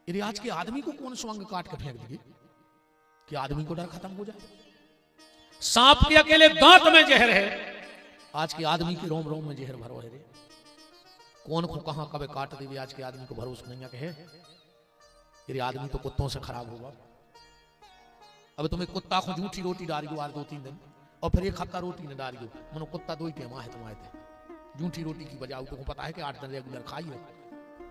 यदि आज के आदमी को कौन स्वांग काट के फेंक देगी कि आदमी को डर खत्म हो जाए? सांप के अकेले दांत में जहर है, आज के आदमी के रोम रोम में जहर भरो है रे। कौन को कहां कब काट देवी, आज के आदमी को भरोसा नहीं है। यदि आदमी तो कुत्तों से खराब होगा। अब तुम्हें कुत्ता को झूठी रोटी डाल दो 2-3 दिन और फिर 1 हफ्ता रोटी न डाल दो, मनो कुत्ता 2 ही टेम है तुम्हारे थे। झूठी रोटी की बजाय तुमको पता है कि 8 दिन रेगुलर खाई हो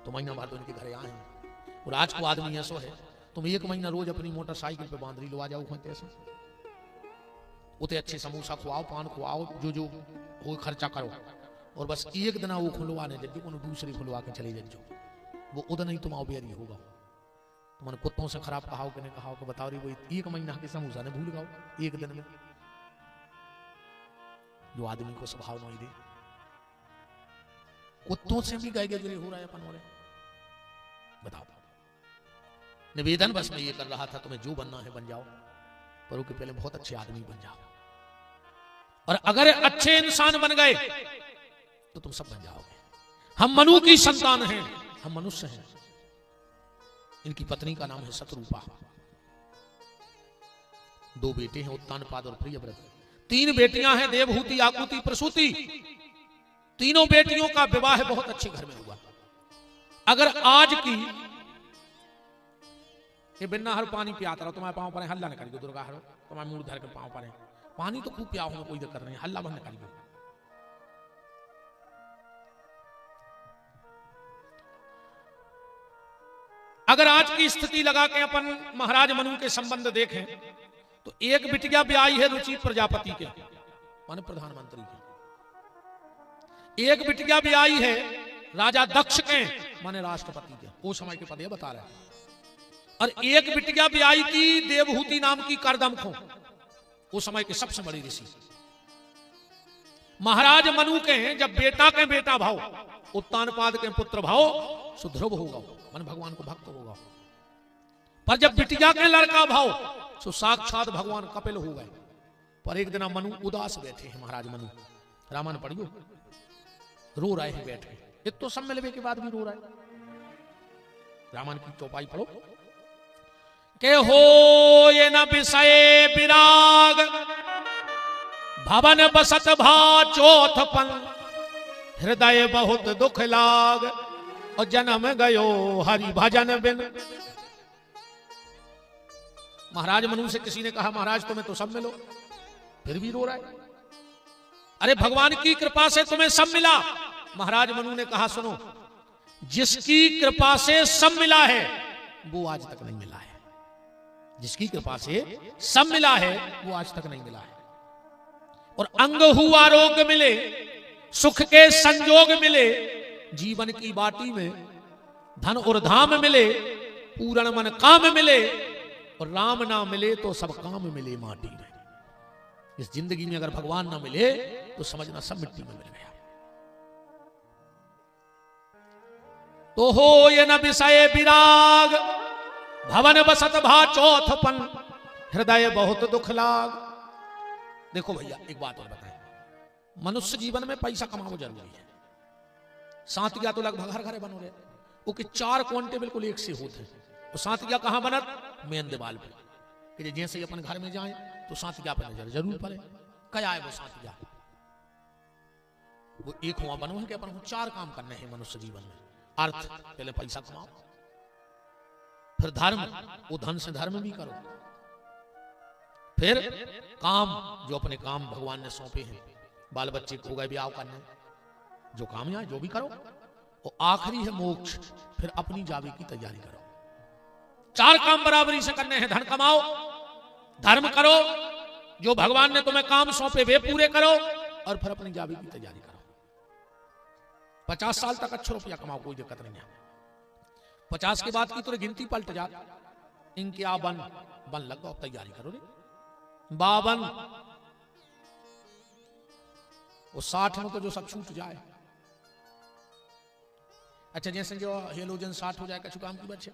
तो महीना भर तो इनके घरे आए हैं। और आज को आदमी ऐसा है तुम 1 महीना रोज अपनी मोटरसाइकिल पे बांध लो, आ जाओ खोते ऐसे उते अच्छे समोसा खुआओ, पान खुआओ, जो वो खर्चा करो और बस 1 दिन वो खुलवाने जब को दूसरी खुलवा के चले जाओ, वो उधर नहीं तुम बेरी होगा। तुमने कुत्तों से खराब कहाओ कि नहीं कहाओ कि बताओ रही वो 1 महीना के समोसा ने भूल गाओ 1 दिन में, जो आदमी को स्वभाव नहीं दे। कुत्तों से भी गाय गुजरे हो रहा है अपन हो रहे। बताओ, निवेदन बस मैं ये कर रहा था तुम्हें जो बनना है बन जाओ, पर उसके पहले बहुत अच्छे आदमी बन जाओ। और अगर अच्छे इंसान बन गए तो तुम सब बन जाओगे। हम मनु की संतान हैं, हम मनुष्य हैं। इनकी पत्नी का नाम है शत्रुपा। 2 बेटे हैं, उत्तानपाद और प्रियव्रत। 3 बेटियां हैं, देवहूति, आकुति, प्रसूति। तीनों बेटियों का विवाह बहुत अच्छे घर में हुआ। अगर आज की ये बिना हर पानी पियाता रहो, तुम्हारे पाँव पर हल्ला न करिए, दुर्गा हरो तुम्हारे मूड धर के पाँव पर पानी तो खूब पियाओ, में कोई दिक्कत नहीं, हल्ला बंद करिए। अगर आज की स्थिति लगा के अपन महाराज मनु के संबंध देखें तो एक बिटिया भी आई है रुचि प्रजापति के माने प्रधानमंत्री के, एक बिटिया भी आई है राजा दक्ष के माने राष्ट्रपति के, वो समय के पद बता रहे हैं। और एक बिटिया भी आई थी देवहूति नाम की करदम को, वो समय के सबसे बड़ी ऋषि। महाराज मनु के जब बेटा के बेटा भाव, उत्तानपाद के पुत्र भाव सुध्रुव होगा, मन भगवान को भक्त होगा। पर जब बिटिया के लड़का भाव तो साक्षात भगवान कपिल हो गए। पर एक दिन मनु उदास बैठे हैं, महाराज मनु रामायण पढ़ियो, रो रहे हैं बैठे। एक तो सब मिलने के बाद भी रो रहे हैं। रामायण की चौपाई पढ़ो के हो ये न विषय विराग, भवन बसत भा चौथपन, हृदय बहुत दुख लाग, और जन्म गयो हरि भजन बिन। महाराज मनु से किसी ने कहा महाराज तुम्हें तो सब मिलो, फिर भी रो रहा है। अरे भगवान की कृपा से तुम्हें सब मिला। महाराज मनु ने कहा सुनो, जिसकी कृपा से सब मिला है वो आज तक नहीं मिला है। जिसकी कृपा से सब मिला है वो आज तक नहीं मिला है। और अंग हुआ आरोग्य मिले, सुख के संजोग मिले, जीवन की बाटी में धन और धाम मिले, पूर्ण मन काम मिले, और राम ना मिले तो सब काम मिले माटी में। इस जिंदगी में अगर भगवान ना मिले तो समझना सब मिट्टी में मिल गया। तो हो ये न विषय विराग, भवन बसत भा चौथपन, हृदय बहुत दुख लाग। देखो भैया एक बात और बताएं, मनुष्य जीवन में पैसा कमाना जरूरी है। सातिया तो लगभग हर घरे बन रहे, वो कि 4 क्वांटे बिल्कुल एक से होते हैं। तो सातिया कहां बनत? मेन दीवाल पे, कि जैसे ही अपन घर में जाए तो सातिया पर नजर जरूर पड़े। क्या है वो सातिया? वो एक हुआ बनो है कि अपन को 4 काम करने हैं मनुष्य जीवन में। अर्थ, पहले पैसा कमाओ, फिर धर्म, वो धन से धर्म भी करो, फिर काम, जो अपने काम भगवान ने सौंपे हैं, बाल बच्चे को गए ब्याह करने, जो काम है जो भी करो, और आखिरी है मोक्ष, फिर अपनी जावे की तैयारी करो। 4 काम बराबरी से करने हैं। धन कमाओ, धर्म करो, जो भगवान ने तुम्हें काम सौंपे वे पूरे करो, और फिर अपनी जावे की तैयारी करो। 50 साल तक अच्छा रुपया कमाओ, कोई दिक्कत नहीं है। 50 के बाद की तुरे गिनती पलट जा, इनके आ बन लग गो, तैयारी करो रे 52, वो 60 में तो जो सब छूट जाए। अच्छा जैसे जो हेलोजन 60 हो जाए कछु काम की बचे,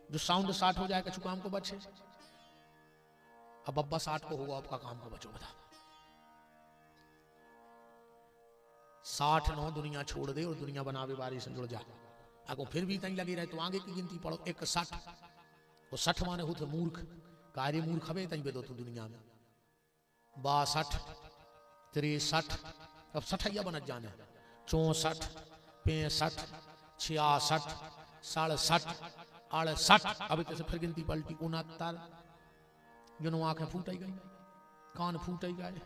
जो साउंड 60 हो जाए कछु काम को बचे। अब अब्बा 60 को होगा, आपका काम को बचो बता। 60 9 दुनिया छोड़ दे और दुनिया बनावे बारी से जुड़ जा। अगर फिर भी तई लगी रहे तो आगे की गिनती पढ़ो। एक 60, वो 60 माने होते मूर्ख, कार्य मूर्ख हवे तई बेदो तू दुनिया में। 62 63, अब 60 बनत जाने। 64 65 66 67 68, अभी कैसे फिर गिनती पलटी। 69, जनो आंखें फूट गई, कान फूट गए,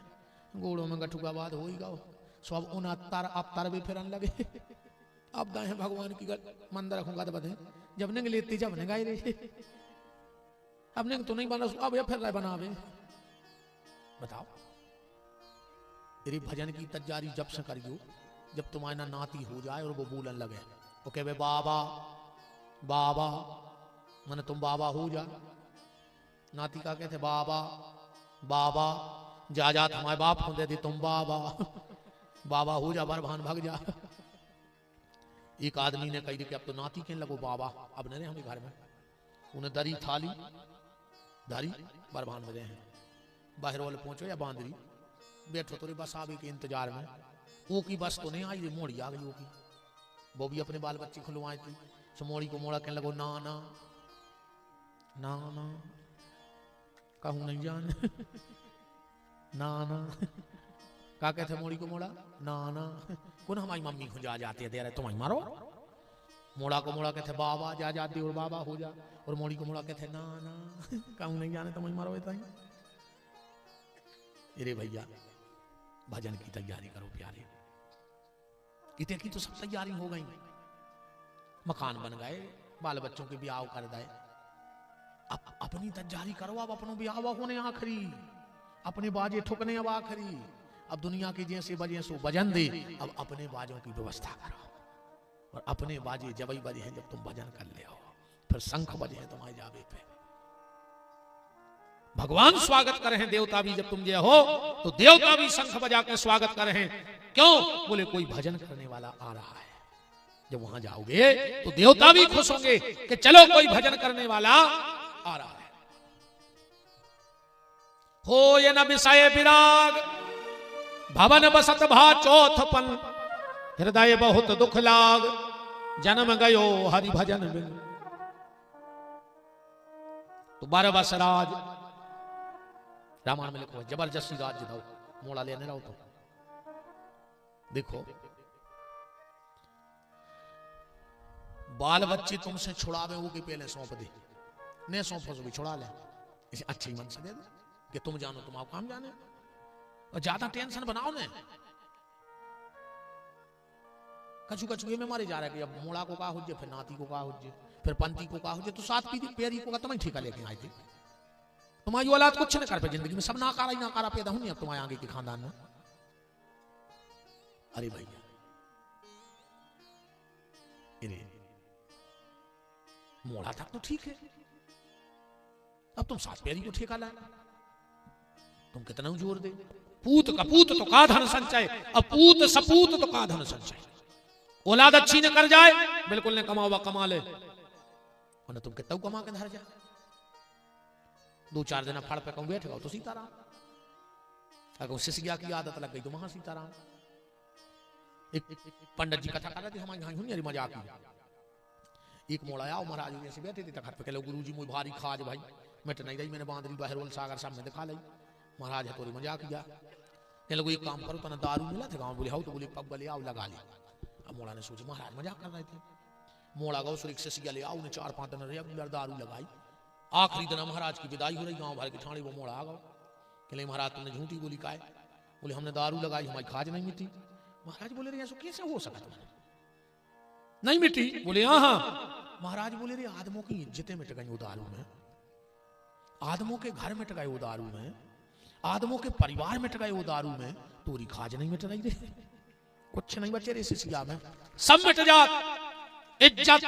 गोड़ों में गठुका बाद हो ही गो। सो अब 69 अब तरबे फिरन लगे। अब दाए भगवान की मंदिर रखूंगा तो बते जब ने लेती जब ने गाय रे, अब ने तो नहीं बना, अब ये फिर रहे बनावे। बताओ तेरी भजन की तैयारी जब से करियो जब तुम्हारा नाती हो जाए और वो बोलन लगे, वो कहे बाबा बाबा, मैंने तुम बाबा हो जा। नाती का कहते बाबा बाबा, जा जा तुम्हारे बाप हो दे तुम बाबा बाबा हो जा, बरभान भाग जा। एक आदमी ने कही कि अब तो नाती कहने लगो बाबा, अब नहीं हमें घर में। उन्हें दरी थाली दरी बरभान में हैं, बाहर वाले पहुंचो या बांदरी बैठो तो बस आवे के इंतजार में। वो की बस तो नहीं आई, मोड़ी आ गई। वो की वो भी अपने बाल बच्चे खुलवाई थी। सो मोड़ी को मोड़ा कहने लगो ना ना ना ना, कहूँ नहीं जान ना ना, का कहते मोड़ी को मोड़ा ना ना, कौन हमारी मम्मी को जा जाती है दे रहे तुम्हारी मारो। मोड़ा को मोड़ा कहते बाबा, जा जाती और बाबा हो जा, और मोड़ी को मोड़ा कहते ना ना, कहूँ नहीं जाने तुम्हारी मारो। इतना अरे भैया भजन की तैयारी करो प्यारे। इतने की तो सब तैयारी हो गई, मकान बन गए, बाल बच्चों के ब्याह कर दे। अब अपनी तैयारी करो, अब अपनों ब्याह होने आखिरी, अपने बाजे ठुकने अब आखिरी। अब दुनिया के जैसे बजे सो भजन दे, अब अपने बाजों की व्यवस्था करो। और अपने बाजे जब बजे हैं जब तुम भजन कर ले हो, फिर शंख बजे हैं तुम्हारे जावे पे। भगवान स्वागत कर रहे हैं, देवता भी जब तुम ये हो तो देवता भी शंख बजा के स्वागत कर रहे हैं। क्यों? बोले कोई भजन करने वाला आ रहा है। जब वहां जाओगे तो देवता भी खुश होंगे कि चलो कोई भजन करने वाला आ रहा है। हो ये न विषय विराग, भवन बसत भा चौथपन, हृदय बहुत दुख लाग, जन्म गयो हरि भजन बिन। तो 12 वर्ष राज रामायण में लिखो, जबरदस्ती राज्य दो, मोड़ा लेने रहो। तो देखो बाल बच्चे तुमसे छुड़ावे वो के पहले सौंप दे, ने सौंपो भी छुड़ा ले, इसे अच्छे मन से दे दो कि तुम जानो तुम आप काम जाने। और ज्यादा टेंशन बनाओ ने, कछु कछु ये में मारे जा रहा है कि अब मोड़ा को का हो जे, फिर नाती को का हो जे, फिर पंती को का हो जे, तो साथ पीती पेरी को का तुम्हें ठेका लेके आए थे। तुम्हारी औलाद कुछ नहीं कर पे जिंदगी में, सब नाकारा ही नाकारा पैदा होनी अब तुम्हारे आगे के खानदान में। अरे भैया मोड़ा तक तो ठीक है, अब तुम सात पैरी को ठेका लाए, तुम कितना जोर दे। पूत कपूत तो का धन संचय, अब पूत सपूत तो का धन संचय। औलाद अच्छी न कर जाए बिल्कुल ने कमावा कमा ले, और तुम कितना कमा के धर जाए। 2-4 दिन फड़ पे कहूं बैठ गो तो सीताराम, अगर सिसिया की आदत लग गई तो महा सीताराम। एक पंडित जी कथा कर रहे थे हमारे यहाँ हुई मजाक में। एक मोड़ा आओ महाराज जैसे बैठे थे घर पे, कह लो गुरु जी मुझे भारी खाज भाई मिट नहीं रही, मैंने बांधरी बहरोल सागर सामने दिखा ली। महाराज है तोरी मजाक किया, कह लो एक काम करो तो ना दारू मिला था गाँव, बोले हाउ तो बोले पग ले आओ लगा लिया। अब मोड़ा ने सोचा महाराज मजाक कर रहे थे। मोड़ा गौ सुरिक सिसिया ले आओ, 4-5 दिन रेगुलर दारू लगाई। आखिरी दिन महाराज की विदाई हो रही, गांव भर के ठाणे वो मोड़ा आ गया। कहले महाराज तुमने झूठी बोली का है? बोले हमने दारू लगाई हमारी खाज नहीं मिटी। महाराज बोले रे ऐसा कैसे हो सका, तुमने नहीं मिटी? बोले हाँ। महाराज बोले रे आदमों की इज्जतें मिट गई वो दारू में, आदमों के घर मिट गए वो दारू में, आदमों के परिवार मिट गए वो दारू में, तोरी खाज नहीं मिट रही रे। कुछ नहीं बचे रे सिसिया में, सब मिट जात, इज्जत,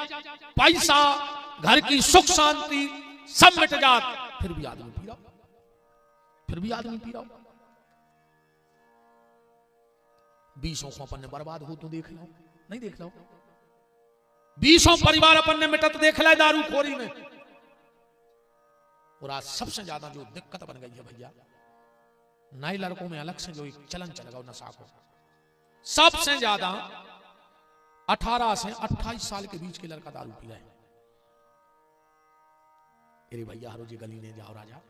पैसा, घर की सुख शांति सब मिट जात, फिर भी आदमी पी रहा, फिर भी आदमी पी रहा। 20 को अपन ने बर्बाद हो तो देख लो, नहीं देख लो। 20 परिवार अपन ने मिटत देख ला दारू खोरी में। और आज सबसे ज्यादा जो दिक्कत बन गई है भैया, नए लड़कों में अलग से जो एक चलन चल गया नशा को, सबसे ज्यादा 18 से 28 साल के बीच के लड़का दारू पी रहा है। अरे भैया हर रोज गली ने जाओ राजा,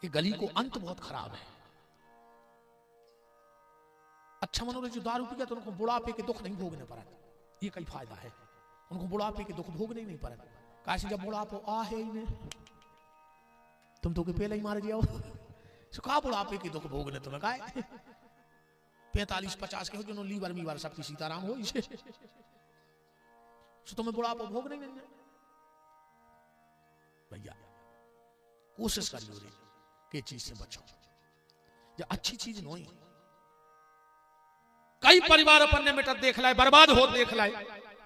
ये गली को अंत बहुत खराब है। अच्छा मनोरंजन जो दारू पी गया तो उनको बुढ़ापे के दुख नहीं भोगने पड़ा, ये कई फायदा है। उनको बुढ़ापे के दुख भोगने नहीं पड़ा। काशी जब बुढ़ापो आ है ही नहीं, तुम तो पहले ही मार जाओ, कहा बुढ़ापे के दुख भोगने तुम्हें का 45-50 के हो जो लीवर मीवर सबकी सीताराम हो इसे, तो तुम्हें बुढ़ापो भोग नहीं देंगे। भैया कोशिश करियो रे के चीज से बचो, जो अच्छी चीज नहीं। कई परिवार अपन ने मिटत देख लाए, बर्बाद हो देख लाए,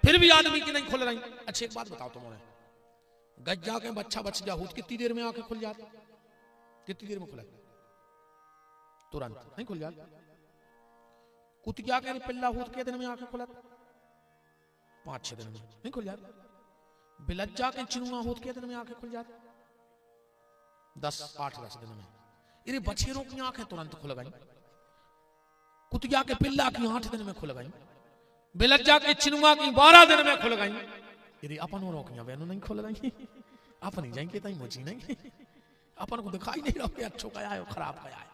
फिर भी आदमी की नहीं खुल रही। अच्छी एक बात बताओ तुम्हें, गज्जा के बच्चा बच जा हो कितनी देर में आंखें खुल जाती, कितनी देर में खुला, तुरंत नहीं खुल जाती। कुतिया के पिल्ला हो के दिन में आंखें खुला, 5-6 दिन में नहीं खुल जाती। बिलज्जा के चिनुआ हो के दिन में आंखें खुल जाती, 10-8-10 दिन में। ये बछेरों की आंखें तुरंत खुल गई, कुतिया के पिल्ला की 8 दिन में खुल गई, बिलज्जा के चिनुआ की 12 दिन में खुल गई। यदि अपन और रोकियां बहनों नहीं खुल गई, अपन ही जाएंगे तई मोची नहीं, अपन को दिखाई नहीं रहा कि अच्छो क्या है खराब क्या है।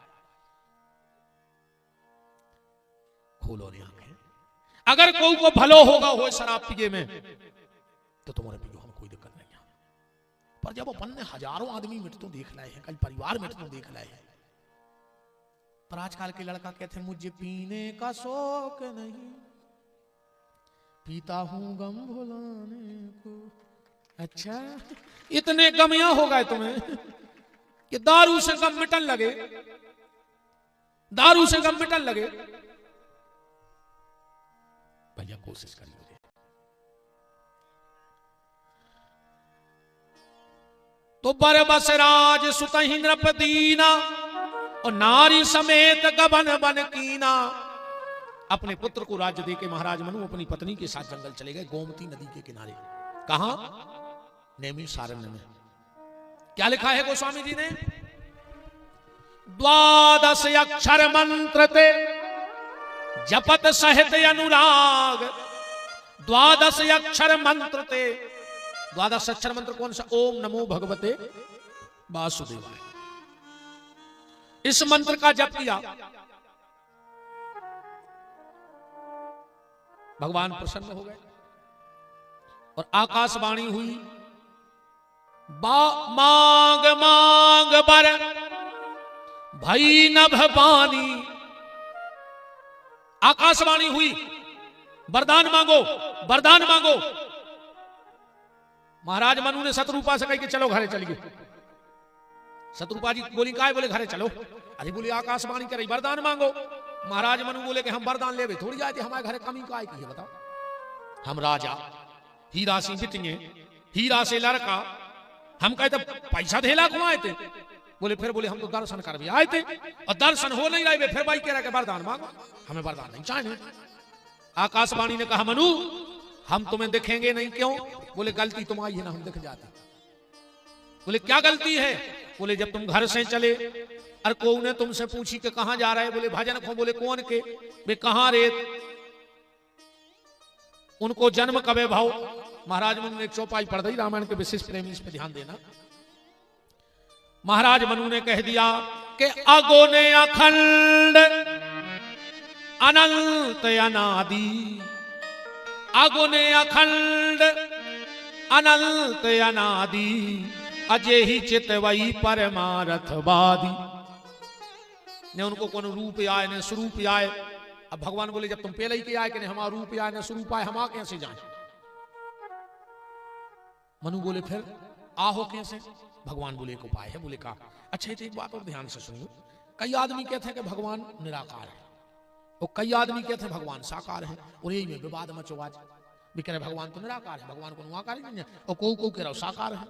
खोलो रे आंखें, अगर कोई को भलो होगा हो शराब पिए में तो तुम्हारे पियो हम कोई दिक्कत नहीं है। पर जब अपन ने हजारों आदमी मिट तो देख लाए हैं, कई परिवार मिट तो देख लाए हैं, पर आजकल के लड़का कहते हैं मुझे पीने का शौक नहीं, पीता हूं गम भुलाने को। अच्छा इतने गमियां हो गए तुम्हें कि दारू से गम मिटन लगे, दारू से गम मिटन लगे। भैया कोशिश करिए, तो बर बस राज सुतहि नृपदीना और नारी समेत गबन बन कीना। अपने पुत्र को राज्य देके महाराज मनु अपनी पत्नी के साथ जंगल चले गए, गोमती नदी के किनारे। कहां? नैमिषारण्य में। क्या लिखा है गोस्वामी जी ने? 12 अक्षर मंत्र ते जपत सहित अनुराग। 12 अक्षर मंत्र ते, 12 अक्षर मंत्र कौन सा? ओम नमो भगवते वासुदेवाय। इस मंत्र का जप किया, भगवान प्रसन्न हो गए और आकाशवाणी हुई, मांग मांग बर भई नभ पानी। आकाशवाणी हुई, वरदान मांगो, वरदान मांगो। महाराज मनु ने शत्रुपा से कही कि चलो घरे चलिए। शत्रुपा जी बोली काय? बोले घरे चलो। अरे बोले आकाशवाणी करे वरदान मांगो। महाराज मनु बोले कि हम वरदान लेवे थोड़ी आए थे, हमारे घरे कमी काय की है बताओ। हम राजा हीरा सिंह बिटिंगे, हीरा से लड़का, हम कहते पैसा धेला को आए थे। बोले फिर बोले हम तो दर्शन कर भी आए थे और दर्शन हो नहीं रहे, फिर भाई कह रहा कि वरदान मांगो। हमें वरदान नहीं चाहिए। आकाशवाणी ने कहा मनु हम तुम्हें देखेंगे नहीं। क्यों? बोले गलती तुम्हारी है ना, हम दिख जाते। बोले क्या गलती है? बोले जब तुम घर से चले और को ने तुमसे पूछी कि कहां जा रहे? बोले भजन को। बोले कौन के? वे कहां रे? उनको जन्म कबे भाव। महाराज मनु ने एक चौपाई पढ़ दी, रामायण के विशेष प्रेमी इस पे ध्यान देना। महाराज मनु ने कह दिया कि अगो ने अखंड अनंत अनादि, अगो ने अखंड अनंत अनादि, अजय ही चितवई परमारथवादी। ने उनको कौन रूप आए न स्वरूप आए। अब भगवान बोले जब तुम पहले ही के आए कि नहीं हमारा रूप आए न स्वरूप आए, हम आ कैसे जाए? मनु बोले फिर आहो कैसे? भगवान बोले एक उपाय है। बोले का? अच्छा एक बात और ध्यान से सुनियो। कई आदमी कहते हैं कि भगवान निराकार है, और कई आदमी कहते हैं भगवान साकार है, और यही में विवाद मचो आज भी कह रहे भगवान तो निराकार है, भगवान को निराकार ही नहीं है, और को कह रहा साकार है।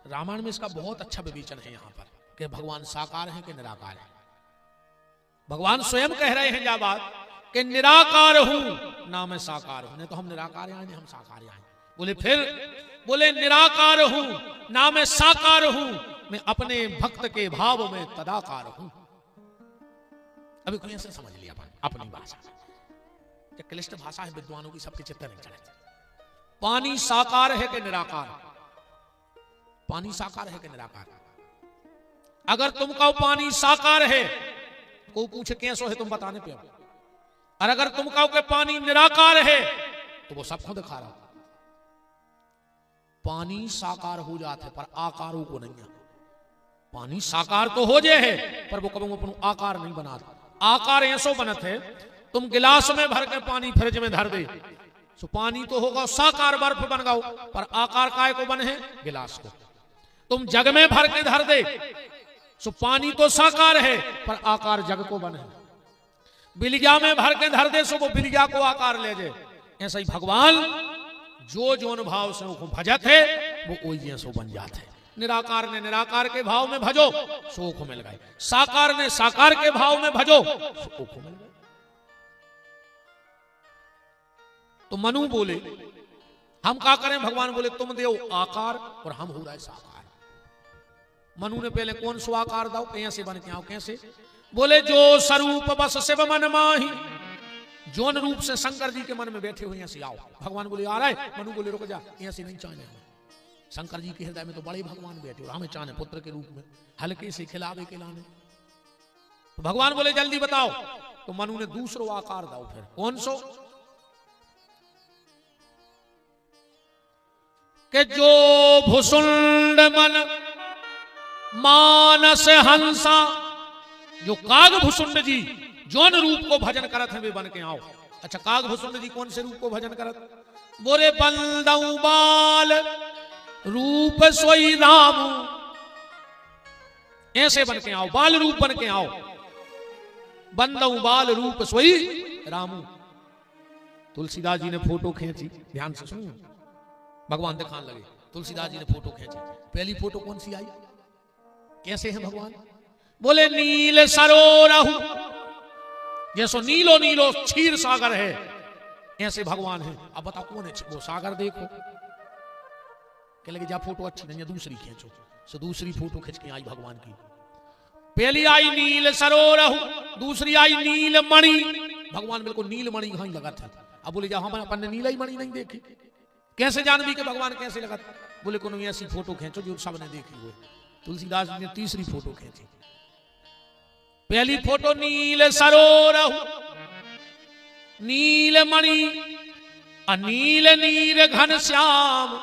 रामायण में इसका बहुत अच्छा विवेचन है यहाँ पर कि भगवान साकार है कि निराकार है। भगवान स्वयं कह रहे हैं जा बात कि निराकार हूं ना मैं साकार हूं, नहीं तो हम निराकार आए नहीं हम साकार आए। बोले फिर, बोले निराकार हूं ना मैं साकार हूं, मैं अपने भक्त के भाव में तदाकार हूं। अभी कोई ऐसे समझ लिया अपनी भाषा, क्लिष्ट भाषा है विद्वानों की, सबके चित्त नहीं चढ़े। पानी साकार है कि निराकार? पानी साकार है कि निराकार? अगर तुम कहो पानी साकार है, को पूछे कैसो है तुम बताने पे, और अगर तुम कहो कि पानी निराकार है तो वो सब खुद दिखा रहा। पानी साकार हो जाते पर आकारों को नहीं है। पानी साकार तो हो जाए है पर वो कभी अपन आकार नहीं बनाता। आकार ऐसो बनत है, तुम गिलास में भर के पानी फ्रिज में धर दे तो पानी तो होगा साकार, बर्फ बन गाओ, पर आकार काय को बने है? गिलास को। तुम जग में भर के धर दे सो पानी तो साकार है पर आकार जग को बने। बिलिया में भर के धर दे सो वो बिलिया को आकार ले जाए। ऐसा ही भगवान जो जोन भाव से भजत है वो वही सो बन जाते हैं। निराकार ने निराकार के भाव में भजो सुख मिल गए, साकार ने साकार के भाव में भजो सुख मिल गए। तो मनु बोले हम क्या करें? भगवान बोले तुम दो आकार और हम हो रहे साकार। मनु ने पहले कौन सो आकार दो, कैसे बन के आओ? कैसे? बोले जो स्वरूप बस शिव मन माही, जोन रूप से शंकर जी के मन में बैठे हुए ऐसे आओ। भगवान बोले आ रहा है। मनु बोले रुक जा, ऐसे नहीं चाहने हमें। शंकर जी के हृदय में तो बड़े भगवान बैठे और हमें चाहने पुत्र के रूप में हल्के से खिलावे खिलाने। तो भगवान बोले जल्दी बताओ। तो मनु ने दूसरो आकार दो। फिर कौन सो? कि जो भुसुंड मन मानस हंसा, जो काग भुसुंड जी जौन रूप को भजन करत है वे बन के आओ। अच्छा, काग भुसुंड जी कौन से रूप को भजन करत? बोरे बंदऊ बाल रूप सोई राम, ऐसे बन के आओ, बाल रूप बन के आओ। बंदऊ बाल रूप सोई रामू। तुलसीदास जी ने फोटो खींची, ध्यान से सुनिए, भगवान दिखाने लगे। तुलसीदास जी ने फोटो खींची। पहली फोटो कौन सी आई? कैसे हैं भगवान? बोले नील सरोरहु, जैसो नीलो नीलो क्षीर सागर है ऐसे भगवान है। अब बताओ कौन है वो सागर? देखो कह लगे जा फोटो अच्छी नहीं है, दूसरी खींचो। सो दूसरी फोटो खींच के आई भगवान की। पहली आई नील सरोरहु, दूसरी आई नील मणि। भगवान बिल्कुल नील मणि कहीं लगा था। अब बोले जा हम अपन ने नीला मणि नहीं देखी, कैसे जान भी के भगवान कैसे लगा? बोले को ऐसी फोटो खींचो जो सबने देखी हो। तुलसीदास जी ने तीसरी फोटो खींची। पहली फोटो नील सरोरहु, नील मणि, अनील नील घन श्याम,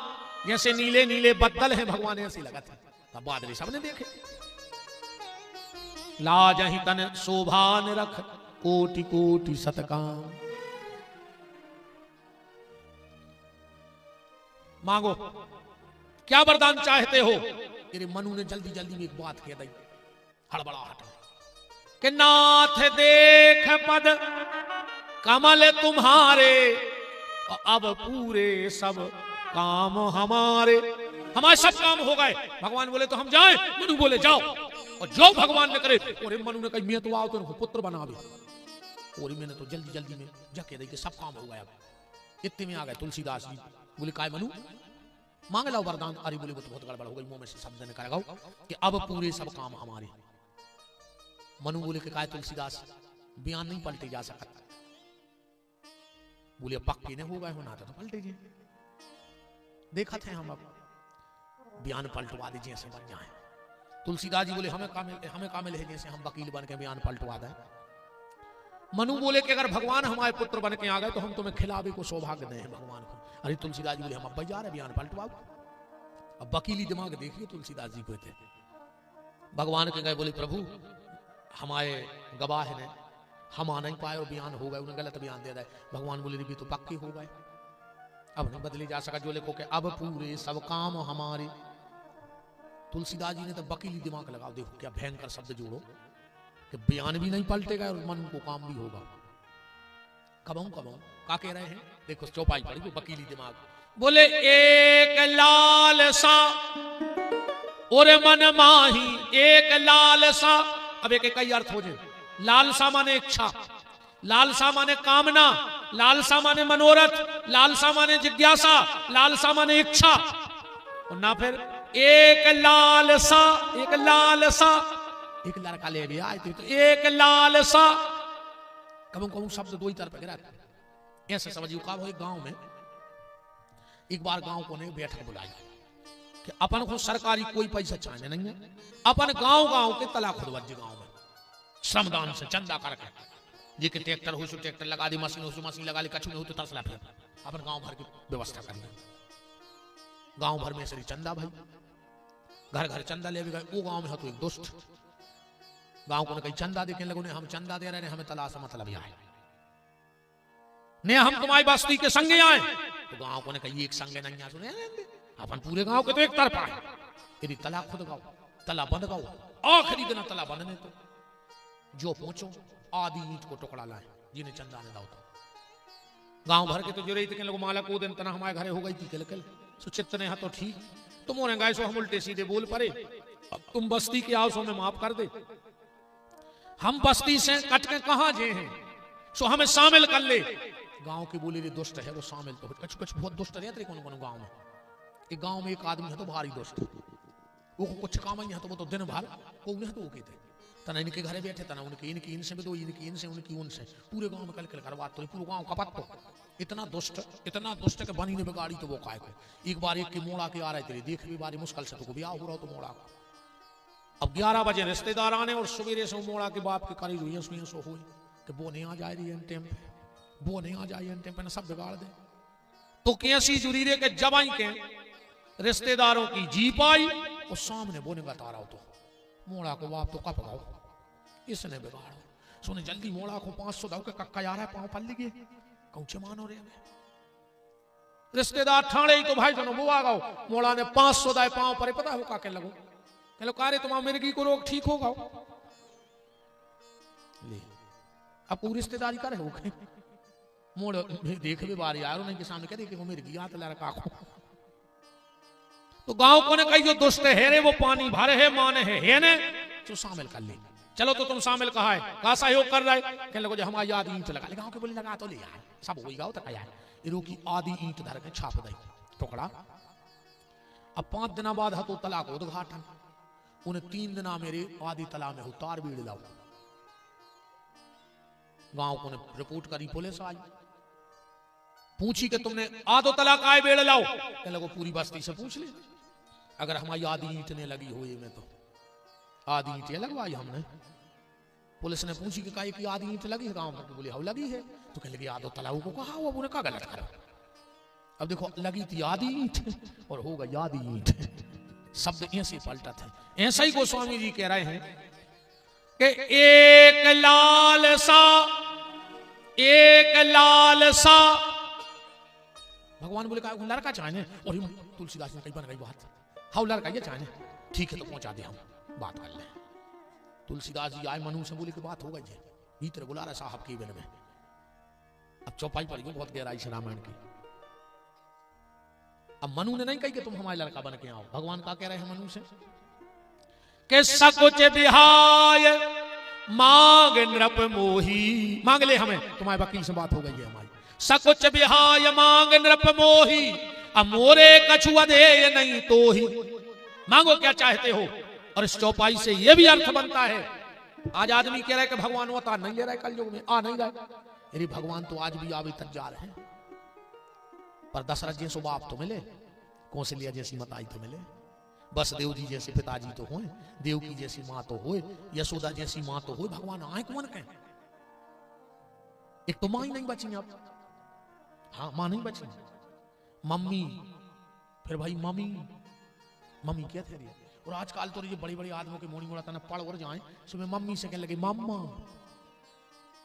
जैसे नीले नीले बदल है भगवान ऐसे लगा था। तब बादल सबने देखे। लाज ही तन शोभान रख कोटि कोटि सतकाम। मांगो क्या वरदान चाहते हो? तेरे मनु ने जल्दी जल्दी में एक बात कह दी, हड़बड़ाहट कि नाथ देख पद कमल तुम्हारे, अब पूरे सब काम हमारे। हमारे सब काम हो गए। भगवान बोले तो हम जाएं? मनु बोले जाओ। और जो भगवान ने करे। और मनु ने कहा मैं तो आओ तो पुत्र बना भी। और मैंने तो जल्दी जल्दी में जाके देखिए सब काम हो गया। इतने में आ गए तुलसीदास जी। बोले काय मनु मांग लो वरदान। अरे बोले वो तो बहुत गड़बड़ हो गई, मुंह में से शब्द निकल गया कि अब पूरे सब काम हमारे। मनु बोले कि काय तुलसीदास बयान नहीं पलटे जा सकता। बोले पक्के ने हो गए होना तो पलटे जी। देखा थे हम, अब बयान पलटवा दीजिए ऐसे बन जाए। तुलसीदास जी बोले हमें कामिल है जैसे हम वकील बन के बयान पलटवा दें। मनु बोले कि अगर भगवान हमारे पुत्र बन के आ गए तो हम तुम्हें खिलावे को सौभाग्य दें भगवान को। अरे तुलसीदास जी बोले हम अब जा रहे बयान पलटवाओ। अब वकीली दिमाग देखिए तुलसीदास जी को थे। भगवान के गए बोले प्रभु हमारे गवाह ने हम आ नहीं पाए और बयान हो गए, उन्हें गलत बयान दे रहे। भगवान बोले भी तो पक्के हो गए, अब नहीं बदली जा सका। जो लिखो के अब पूरे सब काम हमारे। तुलसीदास जी ने तो वकीली दिमाग लगाओ। देखो क्या भयंकर शब्द जोड़ो। कि बयान भी नहीं पलटेगा और मन को काम भी होगा। कबाऊं का कह रहे हैं, देखो चौपाई पड़ी वो वकीली दिमाग। बोले एक लाल सा और मन माही, एक लाल सा। अब एक कई अर्थ हो जाए। लालसा माने इच्छा, लालसा माने कामना, लालसा माने मनोरथ, लालसा माने जिज्ञासा, लालसा माने इच्छा। और ना फिर एक लालसा, एक लालसा, एक लड़का ले भी आए तो एक लालसा। कबू शब्द दो ही तरफ गिरा। ऐसे समझिए का एक गांव में एक बार गांव को ने बैठक बुलाई कि अपन को सरकारी कोई पैसा चाहिए नहीं है, अपन गांव के तला खुदवत गांव में श्रमदान से चंदा करके जी के ट्रैक्टर हो सो ट्रैक्टर लगा दी, मशीन हो सो मशीन लगा ली, कछु नहीं हो तो तसला फिर अपन गांव भर की व्यवस्था कर ली। गांव भर में से चंदा भाई घर घर चंदा ले भी गए। वो गांव में है तो एक दुष्ट गांव को ने कहीं चंदा देखे लगो ने हम चंदा दे रहे हैं, हमें तलाश मतलब आए ने हम तुम्हारी बस्ती के संगे आए। तो गांव को ने कही एक संगे नहीं आ सुने अपन पूरे गांव के तो एक तरफ आए। यदि तला खुद गाओ तला बंद गाओ, आखिरी दिन तला बंदने तो जो पहुंचो आधी ईंट को टुकड़ा लाए जिन्हें चंदा ने दाओ। गांव भर के तो जो रही थे लोग माला को दिन तना हमारे घरे हो गई थी कल सुचित ने तो ठीक तुम होने गाय सो हम उल्टे सीधे बोल पड़े। अब तुम बस्ती के आओ सो में माफ कर दे, हम बस्ती से कट के कहां जे हैं सो हमें शामिल कर ले। गांव की बोली रे दुष्ट है वो शामिल तो कुछ कुछ बहुत दुष्ट रहते कौन कौन गांव में। एक गांव में एक आदमी है तो भारी दुष्ट, वो कुछ काम ही है तो वो तो दिन भर को है तो वो कहते तना इनके घरे बैठे तना उनके इनकी इनसे भी दो इनकी इनसे उनकी उनसे पूरे गांव में कल कल करवा तो पूरे गांव का पत्तो इतना दुष्ट के बनी ने बिगाड़ी तो वो काय को। एक बार एक की मोड़ा के आ रहे थे देख भी बारी मुश्किल से तो ब्याह हो रहा तो मोड़ा को। अब 11 बजे रिश्तेदार आने और सवेरे से मोड़ा के बाप के करीब हुई सुई सो हुई कि वो नहीं आ जाए रही टाइम पे, वो नहीं आ जाए टाइम पे ना सब बिगाड़ दे। तो कैसी जुरीरे के जवाई के रिश्तेदारों की जीप आई और सामने बोने बता रहा हो तो मोड़ा को बाप तो कप गाओ इसने बिगाड़ो सुने जल्दी मोड़ा को 500 दाव के कक्का जा रहा है पाँव पल गए कौचे मानो रे रिश्तेदार ठाणे ही तो भाई जनो वो आ गाओ मोड़ा ने 500 दाए पाँव पर पता है वो काके लगो हेलो कारे तुम्हारा मिर्गी को रोग ठीक होगा ले अब पूरी रिश्तेदारी करे हो गए मोड़ देख भी बारी यार उनके सामने कह देखे वो मिर्गी हाथ ला रखा तो गांव को ने कही जो दुष्ट है रे वो पानी भरे है माने है ने तो शामिल कर ले। चलो तो तुम शामिल कहा है कहा सहयोग कर रहे कहने लगो जो हमारी आधी ईंट लगा ले गांव के बोली लगा तो ले यार सब हो गाओ तक यार इरो की आधी ईंट धर के छाप दई टुकड़ा। अब 5 दिन बाद हतो तला को उद्घाटन उन्हें 3 दिन मेरे आधी तला में उतार बीड़ लाओ। गांव को ने रिपोर्ट करी पुलिस आई पूछी कि तुमने आधो तला काय बेड़ लाओ कहने लगो पूरी बस्ती से पूछ ले अगर हमारी आधी ईंट ने लगी हुई में तो आधी ईंट लगवाई हमने। पुलिस ने पूछी कि काहे की आधी ईंट लगी गांव में बोले हाँ लगी है तो कहने लगी आधो तलाऊ को कहा वो उन्हें का गलत करा। अब देखो लगी थी आधी ईंट और हो गई आधी ईंट शब्द ऐसे पलटा थे। ऐसा ही गोस्वामी जी कह रहे हैं कि एक लाल सा भगवान बोले का लड़का चाहे और तुलसीदास ने कई बार कही बात हाँ लड़का ये चाहे ठीक है तो पहुंचा दे हम बात कर ले। तुलसीदास जी आए मनु से बोले कि बात हो गई है भीतर बुला रहा साहब के बेन में। अब चौपाई पड़ गई बहुत गहराई से रामायण की। अब मनु ने नहीं कही कि तुम हमारे लड़का बन के आओ भगवान का कह रहे हैं मनु से कि सकुच बिहाय मांग नृप मोही मांग ले हमें तुम्हारे वकील से बात हो गई है हमारी सकुच बिहाय मांग नृप मोही अब मोरे कछुआ दे नहीं तो ही मांगो क्या चाहते हो। और इस चौपाई से यह भी अर्थ बनता है आज आदमी कह रहा है कि भगवान वो नहीं ले रहा है कलयुग में आ नहीं रहा यदि भगवान तो आज भी आवे तक जा रहे हैं पर दशरथ जैसो बाप तो मिले कौशल्या जैसी मताई तो मिले बसदेव जी जैसे पिताजी तो होए देव की जैसी माँ तो होए यशोदा जैसी माँ तो होए भगवान आए कौन कहें। एक तो माँ ही नहीं बची अब हाँ माँ नहीं बची मम्मी फिर भाई मम्मी क्या थे और आजकल तो ये बड़ी बड़ी आदमियों के मोड़ी मोड़ा तना पड़ और जाए सुबह मम्मी से कहने लगे मम्मा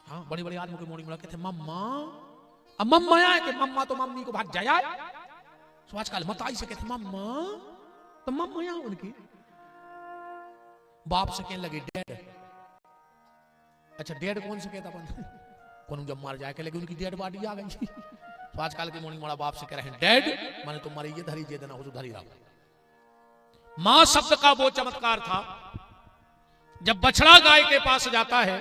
हाँ बड़ी बड़ी आदमियों के मोड़ी मोड़ा कहते मम्मा अब मम्मा आए कि मम्मा तो मम्मी को भाग जाए तो आजकल मताई से कहते मम्मा तो मम्मा यहाँ उनकी बाप से कहने लगे डैड अच्छा डेड कौन से कहता अपन कौन जब मार जाए लेकिन उनकी डेड बॉडी आ गई। तो आजकल के मोनी मोड़ा बाप से कह रहे हैं डेड माने तुम मरी ये धरी जे देना हो तो धरी रहो। मां शब्द का वो चमत्कार था, जब बछड़ा गाय के पास जाता है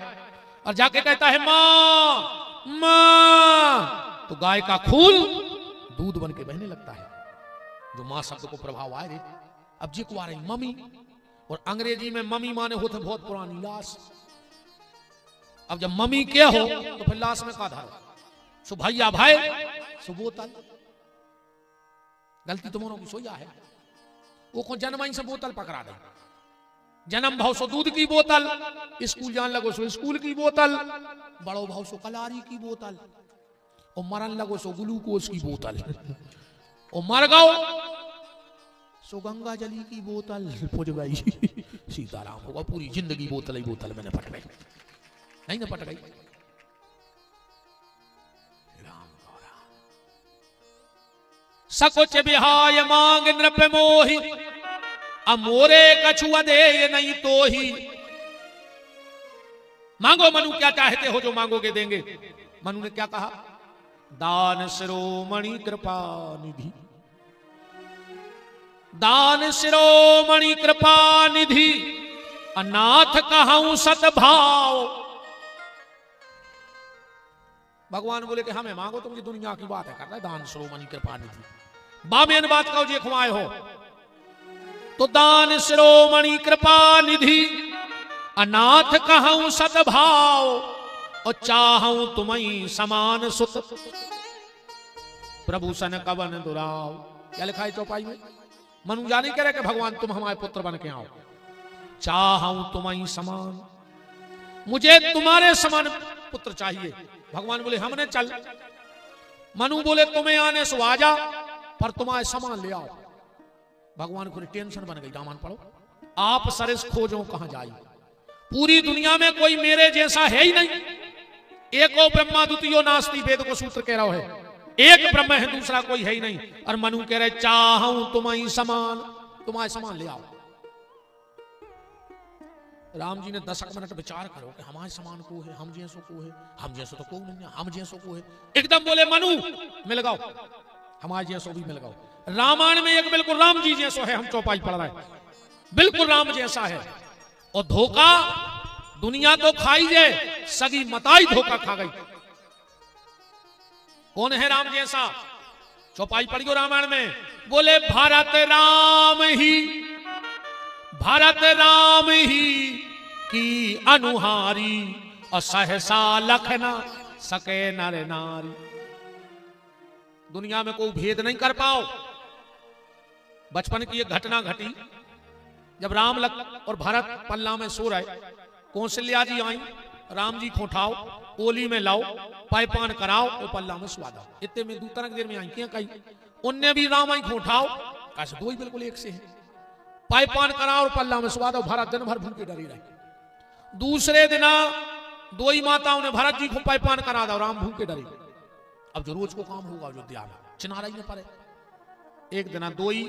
और जाके कहता है मां मां, तो गाय का खून दूध बन के बहने लगता है। जो मां शब्द को प्रभाव आए रे। अब जी को आ रही मम्मी, और अंग्रेजी में मम्मी माने होते बहुत पुरानी लाश। अब जब मम्मी क्या हो तो फिर लाश में का धारो, सो भैया भाई सो बोतल। गलती तुम्हारों की सोया है, वो को जन्माई से बोतल पकड़ा दे। जन्म भाव सो दूध की बोतल, स्कूल जान लगो सो स्कूल की बोतल, बड़ो भाव सो कलारी की बोतल, और मरन लगो सो ग्लूकोज की बोतल, और मर गओ सो गंगा जली की बोतल पुज गई। सीताराम होगा पूरी जिंदगी बोतल ही बोतल मैंने पट गई, नहीं ना पट गई। राम सकुच बिहाय मांग नृप मोही, अमोरे कछुआ दे नहीं तो ही। मांगो मनु क्या चाहते हो जो मांगोगे देंगे। मनु ने क्या कहा, दान शिरोमणि कृपा निधि, दान शिरोमणि कृपा निधि, अनाथ कहूं सद्भाव। भगवान बोले कि हमें मांगो, तुम ये दुनिया की बात है कर रहा है। दान शिरोमणि कृपा निधि बामेन बात कहो जे खुआए हो, तो दान शिरोमणि कृपा निधि, अनाथ कहूं सद्भाव, और चाहूं तुम्हें समान सुत, प्रभु सन कवन दुराव। क्या लिखा है चौपाई में। मनु जाने कह रहे कि भगवान तुम हमारे पुत्र बन के आओ। चाहूं तुम्हें समान, मुझे तुम्हारे समान पुत्र चाहिए। भगवान बोले हमने चल। मनु बोले तुम्हें आने सो आ जा, पर तुम्हारे समान ले आओ। भगवान को टेंशन बन गई। रामायण पढ़ो, आप सरिस खोजो कहां जाई, पूरी दुनिया में कोई मेरे जैसा है ही नहीं। एको ब्रह्मा द्वितीयो नास्ति, वेद को सूत्र कह रहा है, एक ब्रह्म है दूसरा कोई है ही नहीं। और मनु कह रहे चाहूं तुम्हें समान, तुम्हारे समान ले आओ। राम जी ने 10 मिनट विचार करो कि हमारे समान को है, हम जैसो को है, हम जैसो तो कोई नहीं है, हम जैसो को है। एकदम बोले मनु मिल गाओ, हमारे जैसो भी मिल गाओ। रामायण में एक बिल्कुल राम जी जैसो है, हम चौपाई पढ़ रहे हैं, बिल्कुल राम जैसा है। और धोखा दुनिया तो खाई जाए, सगी मताई धोखा खा गई। कौन है राम जैसा, चौपाई पढ़ियो रामायण में। बोले भारत राम ही, भारत राम ही की अनुहारी, और सहसा लखना सके नर नारी। दुनिया में कोई भेद नहीं कर पाओ। बचपन की एक घटना घटी, जब राम और भरत पल्ला में सो रहे, कौशल्या जी आई, राम जी को उठाओ, ओली में लाओ, पायपान कराओ और पल्ला में सुवा दो। इतने में दूसरा देर में आई क्या कही, उनने भी राम आई को उठाओ, कैसे दो ही बिल्कुल एक से है, पायपान कराओ और पल्ला में सुवा दो। भरत दिन भर भूखे डरी रहे। दूसरे दिन दो ही माताओं ने भरत जी को पायपान करा दो, राम भूखे डरी। अब जो रोज को काम होगा अयोध्या में, चिनारा ही न पड़े। एक दिन दो ही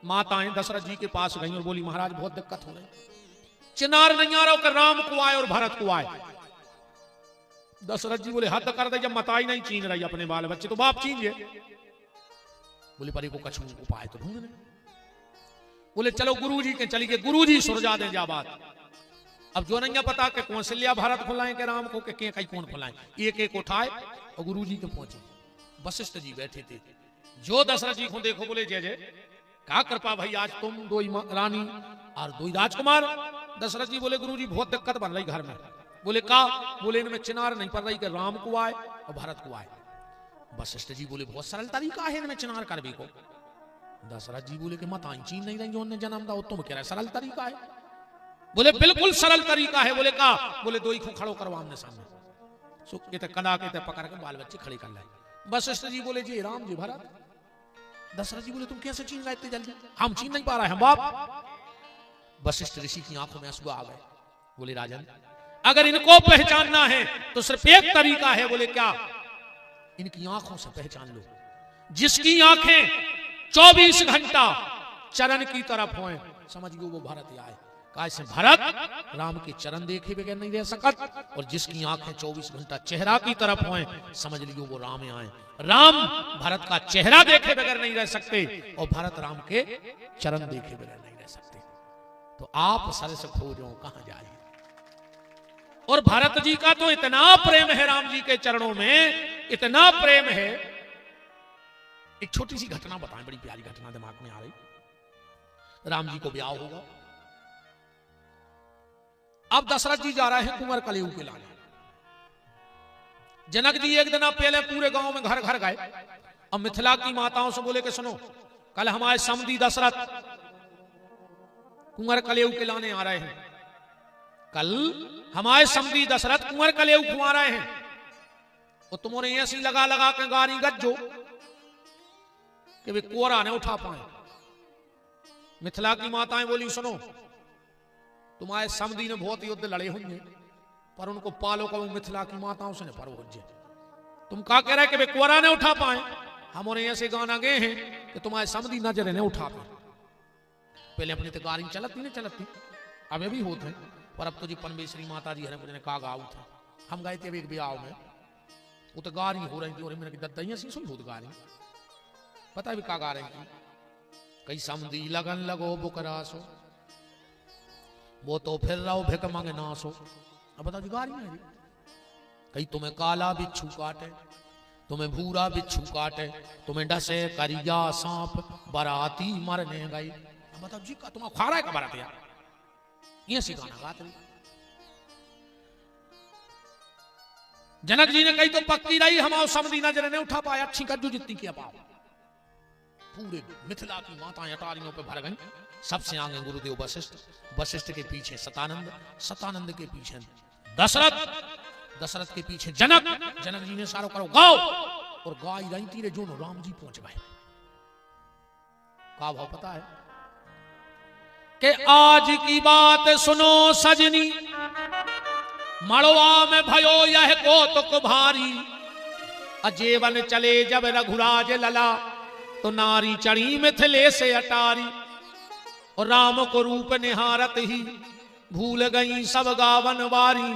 माताएं दशरथ जी के पास गई और बोली महाराज बहुत दिक्कत हो रही, चिनार नहीं आ रहा कि राम को आए और भरत को आए। दशरथ जी बोले हद कर दे, जब मताई नहीं चीन रही अपने बाल बच्चे तो बाप चीनिए। बोले परी को कछु उपाय तो ढूंढने। बोले चलो गुरु जी के चली गए, गुरु जी सुरजा दें जा बात। अब जो नहीं पता कि कौशल्या भारत खुलाएं के राम को, के कहीं कौन खुलाएं, एक एक उठाए और गुरु जी के पहुंचे। वशिष्ठ जी बैठे थे, जो दशरथ जी को देखो बोले जय जय, क्या कृपा भाई आज तुम दो रानी और दो राजकुमार। दशरथ जी बोले गुरु जी बहुत दिक्कत बन रही घर में। बोले का, बोले इनमें चिनार नहीं पड़ रही कि राम को आए और भरत को आए। वशिष्ठ जी बोले बहुत सरल तरीका है इनमें चिनार कर भी को। दशरथ जी बोले कि माताएं चीन नहीं रही जो उन्हें जन्म दा, तुम कह रहे सरल तरीका है। बोले बिल्कुल सरल तरीका है। बोले का, बोले दो ही को खड़ो करो आमने सामने, कदा के पकड़ के बाल बच्चे खड़े कर लाए। वशिष्ठ जी बोले जी राम जी भरत। दशरथ जी बोले तुम कैसे छीन रहे इतनी जल्दी, हम छीन नहीं पा रहे हैं बाप। वशिष्ठ ऋषि की आंखों में आंसू आ गए। बोले राजन अगर इनको पहचानना है तो सिर्फ एक तरीका है। बोले क्या, इनकी आंखों से पहचान लो। जिसकी आंखें 24 घंटा चरण की तरफ हों, समझ लो वो भरत आए। कैसे भरत राम के चरण देखे बगैर नहीं रह सकत, और जिसकी आंखें 24 घंटा चेहरा की तरफ हों समझ लियो वो राम आए। राम भरत का चेहरा देखे बगैर नहीं रह सकते, और भरत राम के चरण देखे बगैर नहीं रह सकते। तो आप सर से खोजो कहां जाए। और भरत जी का तो इतना प्रेम है राम जी के चरणों में, इतना प्रेम है। एक छोटी सी घटना बताएं, बड़ी प्यारी घटना दिमाग में आ रही। राम जी को ब्याह होगा, अब दशरथ जी जा रहे हैं कुंवर कलेऊ के लाने। जनक जी एक दिन पहले पूरे गांव में घर घर गए। अब मिथिला की माताओं से बोले कि सुनो, कल हमारे समधी दशरथ कुंवर कलेऊ के लाने आ रहे हैं। कल हमारे समधी दशरथ कुंवर कलेऊ खुआ रहे हैं, और तुम्हारे ऐसी लगा लगा के गारी गज्जो कि वे कोरा न उठा पाए। मिथिला की माताएं बोली सुनो, तुम्हारे समधी ने बहुत युद्ध लड़े होंगे, पर उनको पालो कब मिथिला की माताओं से न परवोजे। तुम क्या कह रहे कि वे कोरा ने उठा पाए? हम उन्हें ऐसे गाना गए हैं कि तुम्हारे समधी नजर ने उठा पाए। पहले अपनी तो गाड़ी चलती नहीं चलती, अब भी होते हैं, पर अब तो जी परमेश्वरी माता जी हरे मुझे कहा गाऊ था। हम गए थे एक ब्याह में, वो तो गाड़ी हो रही थी, और मैंने दद्दा सी सुन बहुत गाड़ी, पता भी का गा रही थी, कई समधी लगन लगो बुकरासो, वो तो फिर रहो भिक मंगे नासो। अब बताओ जी गाड़ी में कहीं तुम्हें काला बिच्छू काटे, तुम्हें भूरा बिच्छू काटे, तुम्हें डसे करिया सांप, बराती मरने गई। अब बताओ जी का तुम्हें खारा है का बरात यार, ये सी गाना गाते। जनक जी ने कही तो पक्की रही, हमारे समधी नजर ने उठा पाया, अच्छी कज्जू जितनी किया पाओ। पूरे मिथिला की माताएं अटारियों पे भर गई। सबसे आगे गुरुदेव वशिष्ठ, वशिष्ठ के पीछे सतानंद, सतानंद के पीछे दशरथ, दशरथ के पीछे जनक। जनक जी ने सारो करो गाओ, और गाई रही तीरे जो राम जी पहुंच गए। का भाव पता है कि आज की बात सुनो सजनी, मड़वा में भयो यह कौतुक भारी, अजेवन चले जब रघुराज लला, तो नारी चढ़ी मिथिले से अटारी, और राम को रूप निहारत ही भूल गई सब गावन वारी,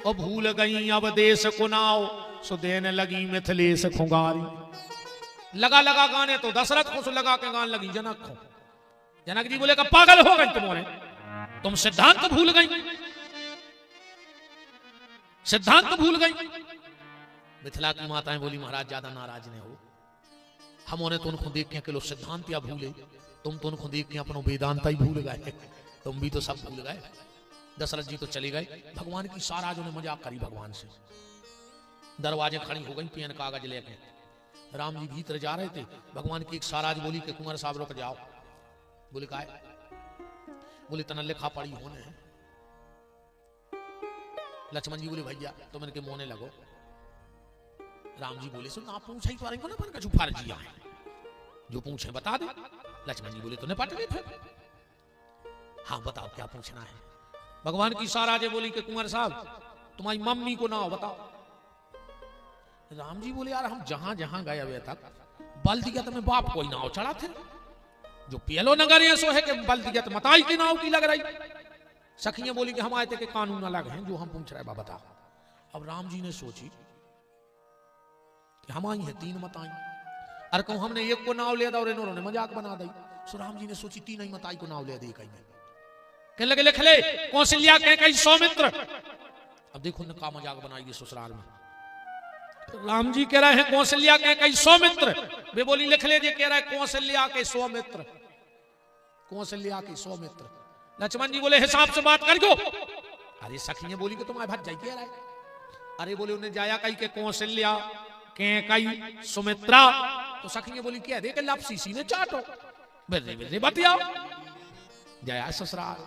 और भूल गई अब देश कुनाव, सो देने लगी मिथिले से खुंगारी। लगा लगा गाने तो दशरथ को, सो लगा के गाने लगी जनक को। जनक जी बोले का पागल हो गई तुम्हारे, तुम सिद्धांत भूल गई, सिद्धांत भूल गई। मिथिला की माताएं बोली महाराज ज्यादा नाराज नहीं हो, हमने तो उनको देख के लो सिद्धांत या भूले, तुम तो उनको देख के अपना वेदांत ही भूल गए, तुम भी तो सब भूल गए। दशरथ जी तो चले गए, भगवान की साराजों ने मजाक करी भगवान से। दरवाजे खड़ी हो गई पेन कागज लेके, राम जी भीतर जा रहे थे, भगवान की एक साराज बोली कि कुंवर साहब रुक जाओ। बोले का है? बोले तना लिखा पड़ी होने। लक्ष्मण जी बोले भैया तुम इनके मोने लगो। राम जी बोले सुन आप पूछा ही तो आ रही हो ना, पर कछु फर्जिया है, जो पूछे बता दे। लक्ष्मण जी बोले तो निपट गए फिर। हाँ बताओ क्या पूछना है। भगवान की साराजे बोली कि कुंवर साहब तुम्हारी मम्मी को नाम बताओ। राम जी बोले यार हम जहां जहां गए अभी तक बल्दियत में बाप कोई नाव चढ़ा थे, जो पियलो नगर है सो है कि बल्दियत मताई की नाव की लग रही। सखियां बोली कि हम आए थे कि कानून अलग हैं, जो हम पूछ रहे बता। अब राम जी ने सोची कि हम आई है 3 मताई, अरे कहूं हमने एक को नाव ले दा और इन्होंने मजाक बना दी। सो राम जी ने सोची 3 ही मताई को नाव ले दे कहीं में। कहने लगे लिख ले कौशल्या कह कहीं सौमित्र। अब देखो ने का मजाक बनाई ससुराल में। राम जी कह रहे हैं कौशल्या कह कहीं सौमित्र, वे बोली लिख ले जे कह रहा है कौशल्या के सौमित्र, कौशल्या के सौमित्र। लक्ष्मण जी बोले हिसाब से बात कर दो। अरे सखी बोली कि तुम्हारे भाग जाई कह रहा है। अरे बोले उन्हें जाया कही के कौशल्या के कही सुमित्रा, तो सखी बोली क्या दे के लापसी सीने चाटो बेरे बेरे बतियाओ। जया ससुराल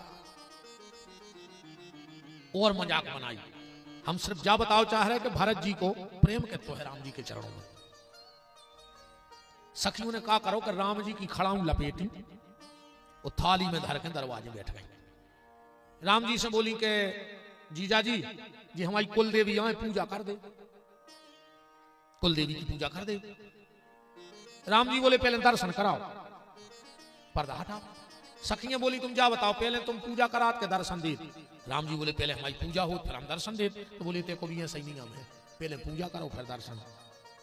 और मजाक बनाई। हम सिर्फ जा बताओ चाह रहे कि भरत जी को प्रेम कहते है राम जी के चरणों में। सखियों ने कहा करो कि राम जी की खड़ाऊं लपेटी और थाली में धर के दरवाजे बैठ गई। राम जी से बोली कि जीजा जी हमारी कुल देवी आए पूजा कर दे, कुल देवी की पूजा कर दे। राम जी बोले पहले दर्शन कराओ, पर्दा हटाओ। सखियां बोली तुम जा बताओ, पहले तुम पूजा करात के दर्शन दे। राम जी बोले पहले हमारी पूजा हो फिर हम दर्शन दे। तो बोले तेको भी सही नहीं है, पहले पूजा करो फिर दर्शन।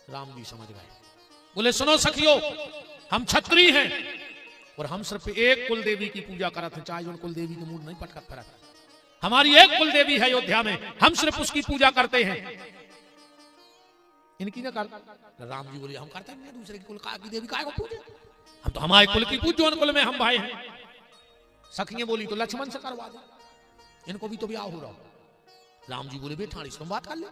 राम जी समझ गए, बोले सुनो सखियो, हम क्षत्रिय हैं और हम सिर्फ एक कुल देवी की पूजा करते हैं, चाहे उन कुल देवी के मुंह नहीं पटकत फिर। हमारी एक कुल देवी है अयोध्या में, हम सिर्फ उसकी पूजा करते हैं, इनकी ना कर। राम जी बोले हम करते हैं दूसरे की कुल की देवी काय को पूजे, हम तो हमारे कुल की पूजो, उन कुल में हम भाई हैं। सखियां बोली तो लक्ष्मण से करवा दो, इनको भी तो ब्याह हो रहा। राम जी बोले बेटा तुम बात कर ले।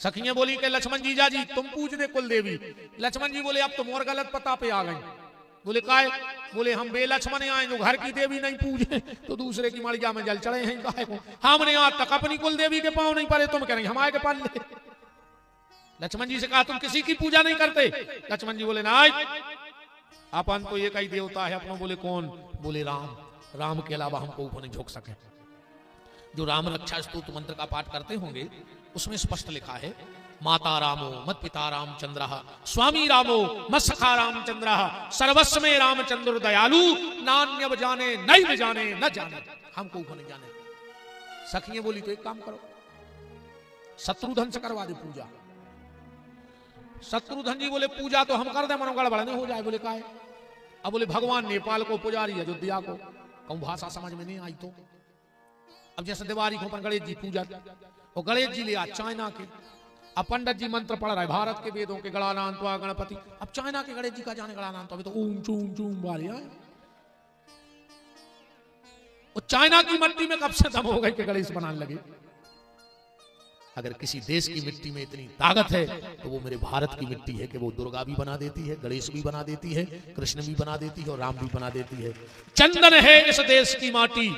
सखियां बोली कि लक्ष्मण जीजा जी तुम पूज दे कुल देवी। लक्ष्मण जी बोले अब तुम और गलत पता पे आ गए। बोले काय? बोले हम बे लक्ष्मण आए जो घर की देवी नहीं पूजे तो दूसरे की मड़िया में जल चढ़े हैं काय को। हमने आज तक अपनी कुल देवी के पांव नहीं पड़े, तुम कह रहे हमारे के पाल ले। लक्ष्मण जी से कहा तुम किसी की पूजा नहीं करते? लक्ष्मण जी बोले ना अपन तो एक ही देवता है अपना। बोले कौन? बोले राम, राम के अलावा हमको ऊपर नहीं झोंक सके। जो राम रक्षा स्तोत्र मंत्र का पाठ करते होंगे उसमें स्पष्ट लिखा है माता रामो मत पिता रामचंद्र स्वामी रामो मत सखा रामचंद्र सर्वस्व में रामचंद्र दयालु नान्य जाने नहीं जाने न जाने, हमको ऊपर नहीं जाने। सखियां बोली तो एक काम करो शत्रुधन से करवा दे पूजा। शत्रुधन जी बोले पूजा तो हम कर दे मनो गड़बड़ नहीं हो जाए। बोले काय? अब बोले भगवान नेपाल को पुजारी अयोध्या को, कहूं भाषा समझ में नहीं आई तो। अब जैसे दिवाली को अपन गणेश जी पूजा, और गणेश जी लिया चाइना के, अब पंडित जी मंत्र पढ़ रहा है भारत के वेदों के गणानांत गणपति, अब चाइना के गणेश जी का जाने गणानांत, अभी तो ऊम चूम चूम वाले आए। और चाइना की मिट्टी में कब से दम हो गए कि गणेश बनाने लगे। अगर किसी देश की मिट्टी में इतनी ताकत है तो वो मेरे भारत की मिट्टी है कि वो दुर्गा भी बना देती है, गणेश भी बना देती है, कृष्ण भी बना देती है और राम भी बना देती है। चंदन है इस देश की माटी,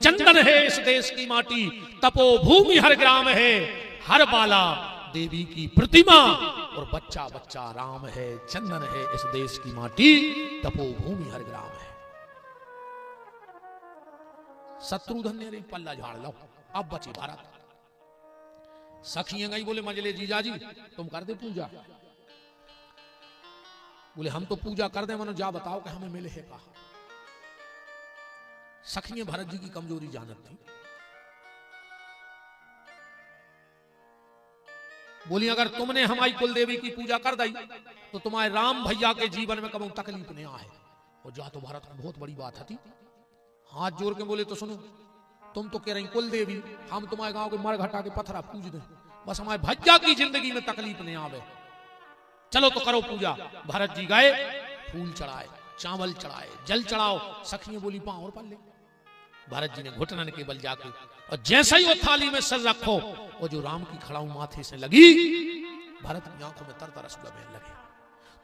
चंदन है इस देश की माटी, तपोभूमि हर ग्राम है, हर बाला देवी की प्रतिमा और बच्चा बच्चा राम है। चंदन है इस देश की माटी, तपोभूमि हर ग्राम है। शत्रुधन ने पल्ला झाड़ लो, अब बचे भारत। सखियां गई बोले मंजले जीजा जी तुम कर दे पूजा। बोले हम तो पूजा कर दे, मनो जा बताओ कि हमें मिले है कहा। सखियां भरत जी की कमजोरी जानत थी। बोली अगर तुमने हमारी कुल देवी की पूजा कर दी तो तुम्हारे राम भैया के जीवन में कभी तकलीफ नहीं आए। और जा तो भारत को बहुत बड़ी बात थी। हाथ जोड़ के बोले तो सुनो, तुम तो कह रही कुल देवी, हम तुम्हारे गांव के मर घटा के पत्थरा पूज दे, बस हमारे भैया की जिंदगी में तकलीफ नहीं आवे, चलो तो करो पूजा। भरत जी गए, फूल चढ़ाए, चावल चढ़ाए, जल चढ़ाओ। सखियां बोली पांव और पल्ले। भरत जी ने घुटनन के बल जाके, और जैसे ही वो थाली में सर रखो और जो राम की खड़ाऊ माथे से लगी, भरत की आंखों में तर तरस बहने लगे।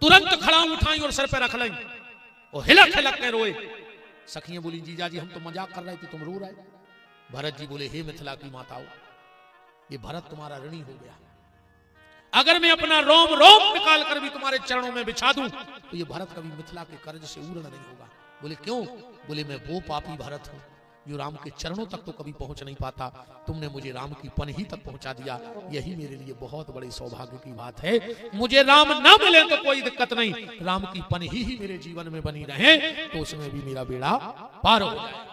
तुरंत खड़ाऊ उठाई और सर पे रख ली और हिलक हिलक के रोए। सखियां बोली जीजा जी हम तो मजाक कर रहे थे, तुम रो रहे। भरत जी बोले हे मिथिला की माताओं, ये भरत तुम्हारा ऋणी हो गया। अगर मैं अपना रोम रोम निकाल कर भी तुम्हारे चरणों में बिछा दूं तो ये भरत कभी मिथिला के कर्ज से उर्ण नहीं होगा। बोले क्यों? बोले मैं वो पापी भरत हूं जो राम के चरणों तक तो कभी पहुंच नहीं पाता, तुमने मुझे राम की पनही तक पहुंचा दिया, यही मेरे लिए बहुत बड़ी सौभाग्य की बात है। मुझे राम ना मिले तो कोई दिक्कत नहीं, राम की पनही ही मेरे जीवन में बनी रहे तो उसमें भी मेरा बेड़ा पार हो जाए।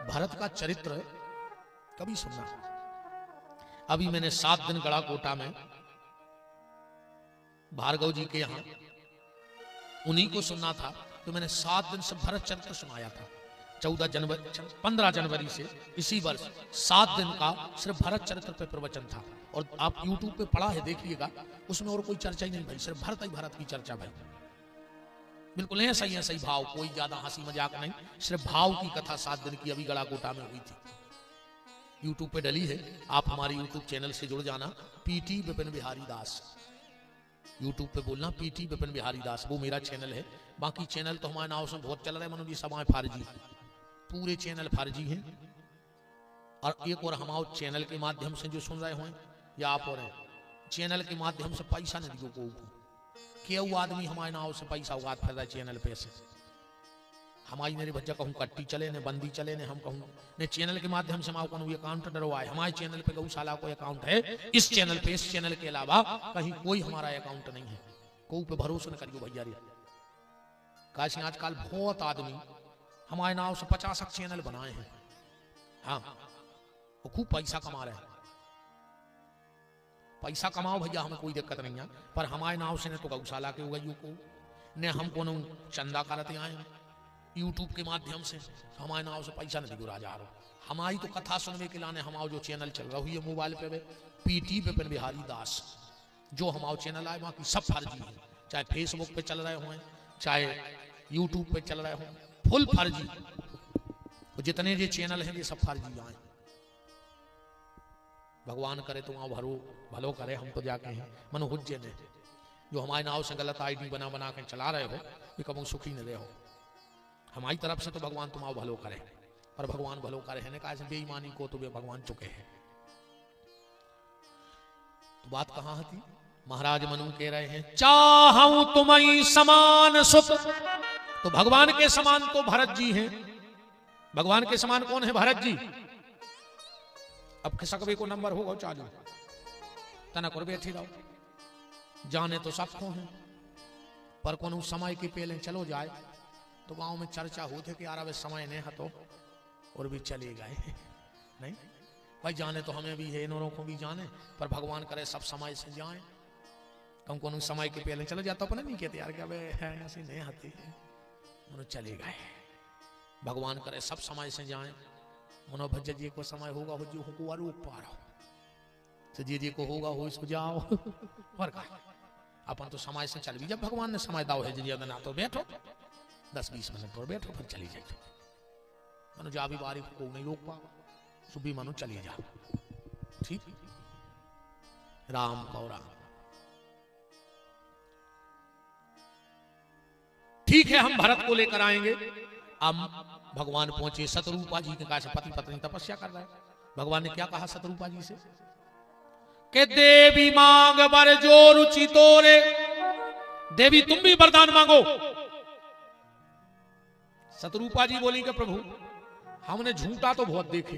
भारत का चरित्र कभी सुनना। अभी मैंने 7 दिन गढ़ाकोटा में भार्गव जी के यहां उन्हीं को सुनना था, तो मैंने 7 दिन से भरत चरित्र सुनाया था। 15 जनवरी से इसी वर्ष 7 दिन का सिर्फ भरत चरित्र पे प्रवचन था। और आप YouTube पे पढ़ा है, देखिएगा, उसमें और कोई चर्चा ही नहीं भाई, सिर्फ भरत ही भरत की चर्चा भाई। बिल्कुल ऐसा ही भाव, कोई ज्यादा हंसी मजाक नहीं, सिर्फ भाव की कथा 7 दिन की अभी गढ़ाकोटा में हुई थी। YouTube पे डली है, आप हमारे YouTube चैनल से जुड़ जाना, PT विपिन बिहारी दास। YouTube पे बोलना PT विपिन बिहारी दास, वो मेरा चैनल है। बाकी चैनल तो हमारे नाव से बहुत चल रहे, मनोजी समाज फर्जी, पूरे चैनल फर्जी हैं। और एक और हमारे चैनल के माध्यम से जो सुन रहे हो या आप और चैनल के माध्यम से पैसा नहीं दियो को, क्यों आदमी हमारे नाव से पैसा उगात फिर रहा है चैनल पे से। हमारी मेरे बच्चा कहूँ कट्टी चले ने बंदी चले ने, हम कहूँ ने चैनल के माध्यम से हमारे को अकाउंट डरवाए। हमारे चैनल पे गौशाला को अकाउंट है, इस चैनल पे, इस चैनल के अलावा कहीं कोई हमारा अकाउंट नहीं है। कोई पे भरोसा न करियो भैया रे, काशी आजकल बहुत आदमी हमारे नाव से 50 चैनल बनाए हैं। हाँ, वो खूब पैसा कमा रहे हैं। पैसा कमाओ भैया, हमें कोई दिक्कत नहीं है, पर हमारे नाव से ने तो गौशाला के उगइयों को ने हमको न चंदा करते आए यूट्यूब के माध्यम से, हमारे नाव से पैसा नहीं गुरा जा रहा। हमारी तो कथा सुनने के लाने हमारा जो चैनल चल रहा है मोबाइल पे पीटी पे बिहारी दास, जो हमारा चैनल आए बाकी सब फर्जी है, चाहे फेसबुक पे चल रहे हों चाहे यूट्यूब पे चल रहे हों, फुल फर्जी। जितने ये चैनल हैं ये सब फर्जी आए। भगवान करे तुम आओ भलो करे, हम तो जाके हैं मनोहुज्य ने जो हमारे नाव से गलत आईडी बना बना के चला रहे हो, ये कबू सुखी न रहे हो। हमारी तरफ से तो भगवान तुम आओ भलो करे, पर भगवान भलो करे है ने कहा बेईमानी को तो वे भगवान चुके हैं। तो बात कहां थी? महाराज मनु कह रहे हैं चाहूं तुम्हें समान सुख, तो भगवान के समान तो भरत जी हैं। भगवान के समान कौन है? भरत जी। अब खिसकवे को नंबर होगा चालू, तना कर बैठी रहो, जाने तो सबको है, पर कौन समय के पहले चलो जाए तो गांव में चर्चा होते कि यार अब समय नहीं है तो और भी चले गए। नहीं भाई, जाने तो हमें भी है, इन को भी जाने, पर भगवान करे सब समय से जाए। तुम कौन समय के पहले चले जाता अपने नहीं कहते यार क्या ऐसी नहीं आती, चले गए। भगवान करे सब समय से जाए। मनोभज्य जी को समय होगा हो जो को रोक पा रहा हो, जी को होगा हो इसको जाओ और अपन तो समय से चल भी, जब भगवान ने समय दाओ है जी अगर ना तो बैठो 10-20 मिनट और बैठो फिर चली जाए। मनो जा भी बारी को नहीं रोक पा, सुबह मनो चली जा। ठीक, राम कौरा ठीक है, हम भरत को लेकर आएंगे। अब भगवान पहुंचे शत्रुपा जी के पास, पति पत्नी तपस्या कर रहे हैं। भगवान ने क्या कहा शत्रुपा जी से कि देवी मांग वर जो रुचि तोरे, देवी तुम भी वरदान मांगो। शत्रुपा जी बोली कि प्रभु हमने झूठा तो बहुत देखे,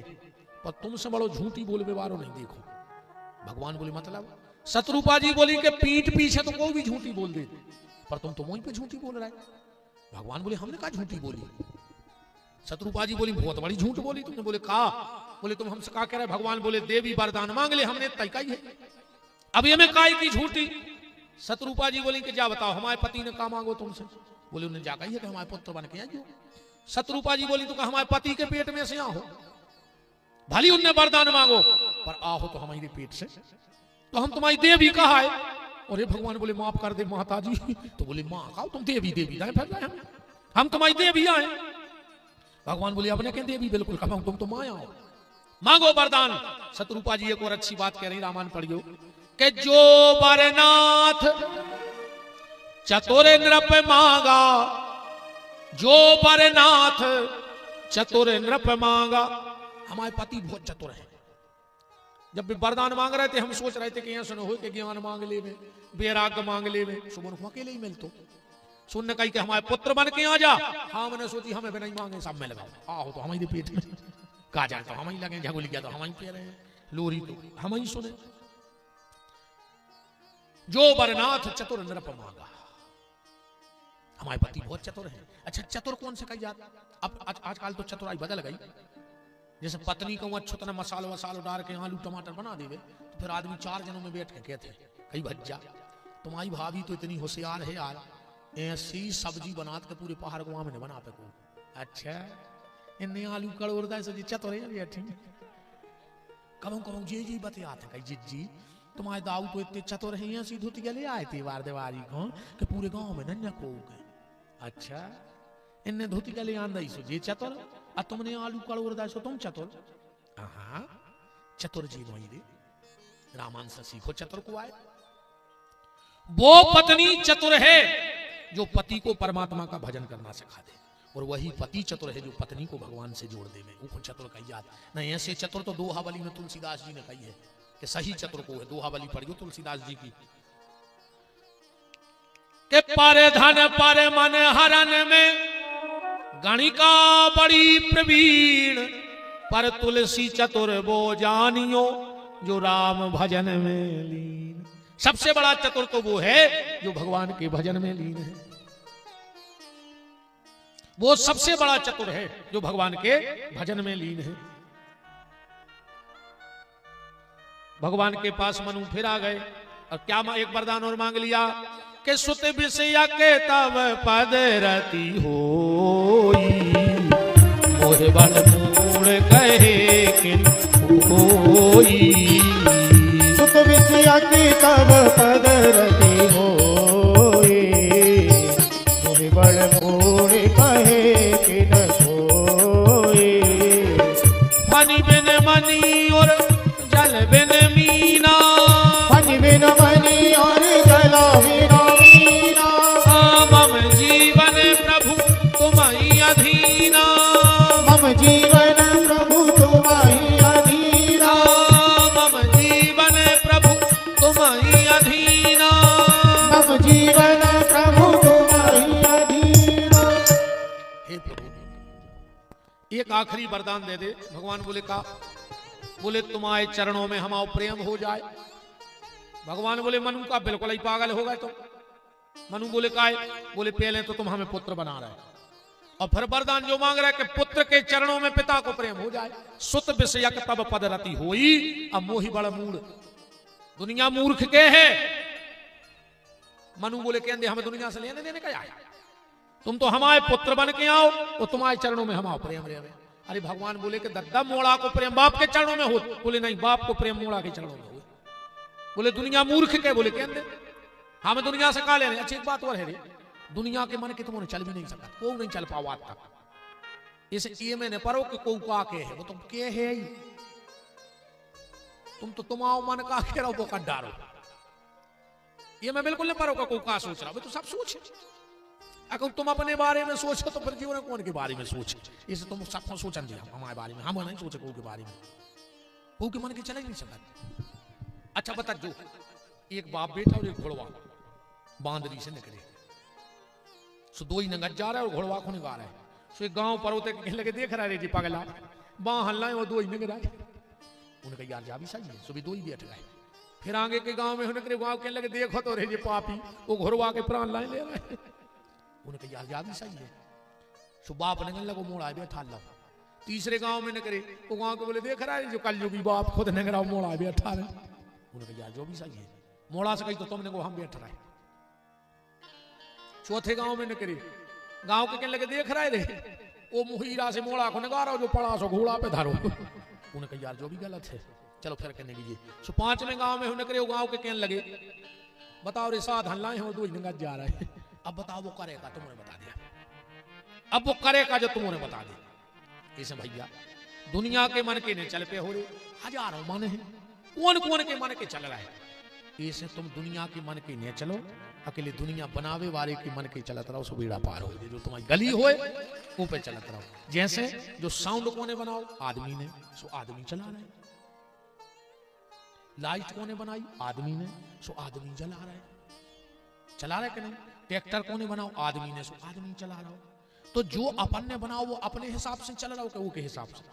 पर तुमसे बड़ो झूठी बोलने वालों नहीं देखो। भगवान बोले मतलब? शत्रुपा जी बोली कि पीठ पीछे तो कोई भी झूठी बोल दे, पर तुम तो वहीं पे झूठी बोल रहे। भगवान बोले हमने कहा झूठी बोली? शत्रुपा जी बोली बहुत बड़ी झूठ बोली तुमने। बोले कहा? बोले तुम हमसे कहा कह रहे? भगवान बोले देवी वरदान मांग ले, हमने तय कही है, अब ये में काय की झूठी। शत्रुपा जी बोली कि जा बताओ हमारे पति ने कहा मांगो तुमसे? बोले उन्हें जा कही है कि हमारे पुत्र बन के आइयो। शत्रुपा जी बोली तो कहा हमारे पति के पेट में से आओ, भली उनने वरदान मांगो पर आओ तो हमारे पेट से, तो हम तुम्हारी देवी कहा है। और भगवान बोले माफ कर दे माता जी। तो बोले माँ कहा तुम देवी देवी हम तुम्हारी देवी आए। भगवान बोले अपने क्या देवी, बिल्कुल कहा तुम तो माया हो, मांगो वरदान। शत्रुपा जी एक और अच्छी बात कह रही, रामायण पढ़ियो कि जो बरनाथ चतुर नृप मांगा, जो बरनाथ चतुर नृप मांगा। हमारे पति बहुत चतुर है। जब भी वरदान मांग रहे थे हम सोच रहे थे कि यहाँ सुनो हो कि ज्ञान मांग ले में, वैराग्य मांग ले में, सुमन अकेले ही मिल तो सुनने कही कि हमारे पुत्र बन के आ जा। हाँ मैंने सोची हमें भी नहीं मांगे, सब में लगाओ आओ तो हमारे पेट में कहा जाए तो हम ही लगे, झगुल गया तो हम ही कह रहे हैं, लोरी तो हम ही सुने। जो बरनाथ चतुर नृप मांगा, हमारे पति बहुत चतुर है। अच्छा चतुर कौन से कही जाता? अब आजकल तो चतुराई बदल गई। जैसे पत्नी को अच्छो तना मसालो वसालो डाल के आलू टमाटर बना देवे तो फिर आदमी 4 जनों में बैठ के कहते कई भज्जा तुम्हारी भाभी तो इतनी होशियार है यार, ऐसी सब्जी बना के पूरे पहाड़ को में बना पे को। अच्छा इन्हें आलू कड़ोरदा सब्जी चतुर है बैठी। कबू कबू जी बतियाते कई जिज्जी तुम्हारे दाऊ तो इतने चतुर है, ऐसी धुत गले आए थे वार देवारी को कि पूरे गांव में नन्या को गए। अच्छा इन्हें धुत गले आंदा सो जी चतुर, आ तुमने आलू कड़ोरदा सो तुम चतुर। हाँ चतुर जी वही रे, रामायण से सीखो चतुर को आए। वो पत्नी चतुर है जो पति को परमात्मा का भजन करना सिखा दे, और वही पति चतुर है जो पत्नी को भगवान से जोड़ दे। वो चतुर कही जात नहीं, ऐसे चतुर तो दोहावली में तुलसीदास जी ने कही है कि सही चतुर को है। दोहावली पढ़ियो तुलसीदास जी की के पर धन पर मन हरन में गणिका बड़ी प्रवीण, पर तुलसी चतुर वो जानियो जो राम भजन में लीन। सबसे बड़ा चतुर तो वो है जो भगवान के भजन में लीन है। वो सबसे बड़ा चतुर है जो भगवान के भजन में लीन है। भगवान के पास मनु फिर आ गए और क्या एक वरदान और मांग लिया कि सुत विषया के तब पद रति होई, मोहे बड़ मूड़ कहे किन होई। सुत विषया के तब पद रति होई, मोहे बड़ मूड़ कहे किन होई। पानी बिन मनी और जल बिन मीना, पानी बिन मनी और जल बिन मीना। मम जीवन प्रभु तुम्हारी अधीना, मम जीवन प्रभु तुम्हारी अधीना। मम जीवन प्रभु तुम्हारी अधीना, मम जीवन प्रभु तुम्हारी अधीना। हे प्रभु एक आखिरी वरदान दे दे। भगवान बोले का, बोले तुम्हारे चरणों में हमारा प्रेम हो जाए। भगवान बोले मनु का बिल्कुल ही पागल हो गए तो। मनु बोले का है? बोले पहले तो तुम हमें पुत्र बना रहे और फिर वरदान जो मांग रहे कि पुत्र के चरणों में पिता को प्रेम हो जाए। सुत विषयक तब पद रति होई, अब मोही बड़ मूढ़। दुनिया मूर्ख के है। मनु बोले कहते हमें दुनिया से लेने देने का है, तुम तो हमारे पुत्र बन के आओ और तुम्हारे चरणों में हमारा प्रेम रहे। अरे भगवान बोले कि दद्दा मोड़ा को प्रेम बाप के चरणों में हो। बोले नहीं, बाप को प्रेम मोड़ा के चरणों में हो। बोले दुनिया मूर्ख के। बोले कहते हमें दुनिया से का लेने। अच्छी एक बात और है रे, दुनिया के मन के तुमने चल भी नहीं सकता, को नहीं चल पाओ आज तक। इसे ये मैंने परो कि को का के है, वो तुम के है ही। तुम तो तुमाओ मन का के रहो तो कड्डारो। ये मैं बिल्कुल नहीं परो को का सोच रहा, वो तो सब सोच। अगर तुम अपने बारे में सोचो तो फिर जीवन कौन के बारे में सोचे। इसे तुम सबको सोचन दिया हमारे बारे में, हम नहीं सोचे को के बारे में। को के मन के चले नहीं सकता। अच्छा बता, जो एक बाप बेटा और एक घोड़वा बांदरी से निकले, सो दो ही नंगत जा रहा है और घोड़वा को निकाल रहा है। सो एक गांव पर होते कहने लगे देख रहा है जी पगला बां हल्ला है और दो ही निकल रहा है। उन्होंने कहा यार जा भी सही है। सो भी दो ही बैठ गए। फिर आगे के गांव में उन्होंने गांव कहने लगे देखो तो रे जी पापी वो घोड़वा के प्राण लाए ले रहा है। उन्होंने कहा यार जा भी सही है। सो बाप निकलने लगो मोड़ा बैठा लो। तीसरे गांव में निकले वो गांव के बोले देख रहा है जो कलयुगी बाप खुद निकला मोड़ा बैठा रहे। उन्होंने कहा यार जो भी सही है, मोड़ा से कही तो तुमने को हम बैठ रहे। चौथे गांव में निकले, गांव के कहने लगे देख रहा है रे वो मुहीरा से मोड़ा को निकालो जो पड़ा सो घोड़ा पे धरो। उन्होंने कहा यार जो भी गलत है चलो फिर कहने लीजिए। सो पांचवें गांव में निकले, वो गांव के कहने लगे बताओ रे साथ हल्लाए हो दो ही नंगत जा रहा है। अब बताओ वो करेगा, तुमने बता दिया। अब वो करेगा जो तुमने बता दिया। इसे भैया दुनिया के मन के नहीं चल पे हो रहे, हजारों मन है, कौन कौन के मन के चल रहा है। इसे तुम दुनिया के मन के नहीं चलो, अकेले दुनिया बनावे वाले के मन के चलत रहो, सो बेड़ा पार हो। जो तुम्हारी गली होए वो पे चलत रहो। जैसे जो साउंड कोने बनाओ आदमी ने, सो आदमी चला रहा है। लाइट कोने बनाई आदमी ने, सो आदमी जला रहा है। चला रहा है कि नहीं? ट्रैक्टर कोने बनाओ आदमी ने, सो आदमी चला रहा हो। तो जो अपन ने बनाओ वो अपने हिसाब से चल रहा हो, वो के हिसाब से।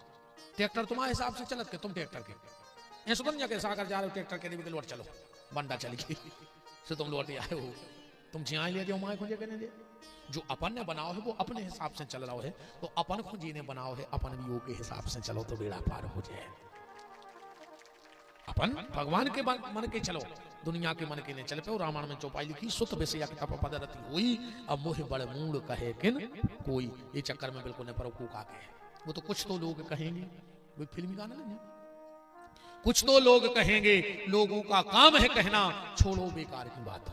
ट्रैक्टर तुम्हारे हिसाब से चलत के तुम ट्रैक्टर के ऐसा तुम जाके सागर जा रहे हो ट्रैक्टर के लिए लौट चलो बंडा चल गई से तुम लौट आए हो, तुम जिया ले जाओ माए खोजे कहने दे। जो अपन ने बनाओ है वो अपने हिसाब से चल रहा है, तो अपन को जी ने बनाओ है अपन भी वो के हिसाब से चलो तो बेड़ा पार हो जाए। अपन भगवान के मन के चलो, दुनिया के मन के नहीं चल पे। रामायण में चौपाई लिखी सुत विषया के तप पद रति हुई, अब मोह बड़े मूड कहे किन कोई। ये चक्कर में बिल्कुल नहीं परो को का के। वो तो कुछ तो लोग कहेंगे, वो फिल्मी गाना नहीं, कुछ तो लोग कहेंगे, लोगों का काम है कहना छोड़ो बेकार की बात।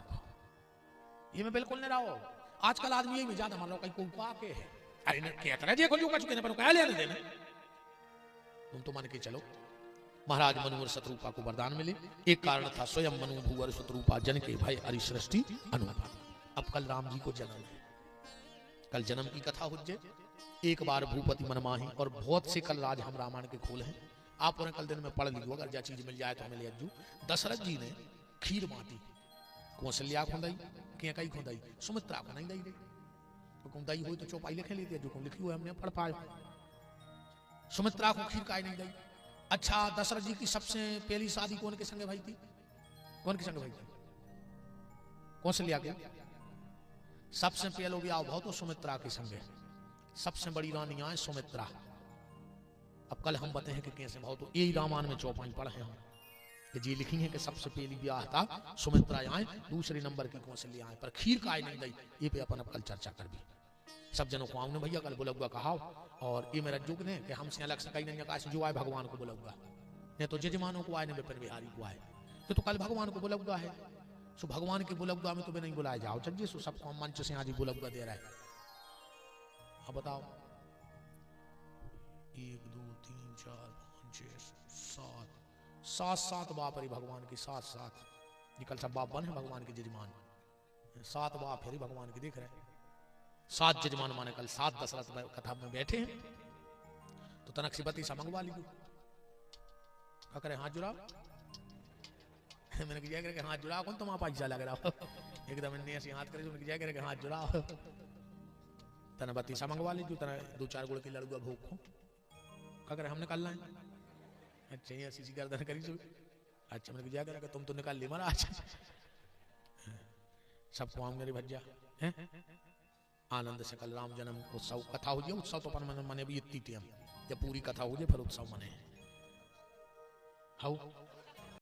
ये मैं बिल्कुल नहीं रहा हूं। आजकल आदमी यही में ज्यादा मान लो कहीं को का के है। अरे न कहता है देखो जो कुछ कहने पर क्या लेने देना। तुम तो मान के चलो महाराज मनु और शत्रुपा को वरदान मिले। एक कारण था स्वयं मनु भू और शत्रुपा जन के भय हरि सृष्टि अनुपा। अब कल राम जी को जन्म है, कल जन्म की कथा हो जाए। एक बार भूपति मनमाही और बहुत से कल राज हम रामायण के खोल हैं, आप उन्हें कल दिन में पढ़ लीजिए, अगर जो चीज मिल जाए तो हमें ले अज्जू। दशरथ जी ने खीर बांटी, कौशल्या खुंदाई क्या कई खुंदाई, सुमित्रा को नहीं दई रे तो खुंदाई हुई तो चौपाई लिखे लेती है जो लिखी हुई हमने पढ़ पाए। सुमित्रा को खीर काई नहीं दई। अच्छा दशरथ जी की सबसे पहली शादी कौन के संगे भाई थी? कौन के संगे भाई थी? कौशल्या के। सबसे पहले ब्याह भाव तो सुमित्रा के संगे। सबसे बड़ी रानी आए सुमित्रा। अब कल हम बताए हैं कि कैसे भाव, तो यही रामायण में चौपाई पढ़े हैं कि जी लिखी है कि सबसे पहली ब्याह था सुमित्रा आए, दूसरे नंबर की कौशल्या आए, पर खीर का आए नहीं गई। ये पे अपन अब कल चर्चा कर भी। सब जनों को आऊँ भैया कल बुलगुआ कहा, और ये मेरा जुग ने कि हमसे अलग से कहीं नहीं कहा जो आए भगवान को बुलगुआ, नहीं तो जजमानों को आए नहीं विपिन बिहारी को आए, तो कल भगवान को बुलगुआ है। सो भगवान के बुलगुआ में तुम्हें नहीं बुलाया जाओ चलिए, सो सबको मंच से आज ही बुलगुआ दे रहा है। अब बताओ 1 2 3 4 5 6 7 7 बाप है भगवान की, 7 7 निकल सब बाप बन है भगवान के जजमान, 7 बाप है भगवान के, देख रहे 7 जजमान माने कल 7 दशरथ कथा में बैठे हैं। तो तनक सी बत्ती सा मंगवा लीजिए, क्या करे हाथ जुड़ा मैंने किया कि हाथ जुड़ा कौन तुम आप ऐसा लग रहा हो एकदम ऐसे हाथ करे, मैंने किया कि हाथ जुड़ा तना बत्ती सा मंगवा लीजिए, तना 2 4 गुड़ की लड़ुआ भूख को, क्या करे हम निकालना है। अच्छा ये ऐसी गर्दन करी सो, अच्छा मैंने किया कि तुम तो निकाल ली मारा, अच्छा सबको आऊँ मेरे भज्जा आनंद से कल राम जन्म उत्सव कथा हो जाए। उत्सव तो अपन मने भी इतनी टाइम जब पूरी कथा हो जाए फिर उत्सव मने। हाँ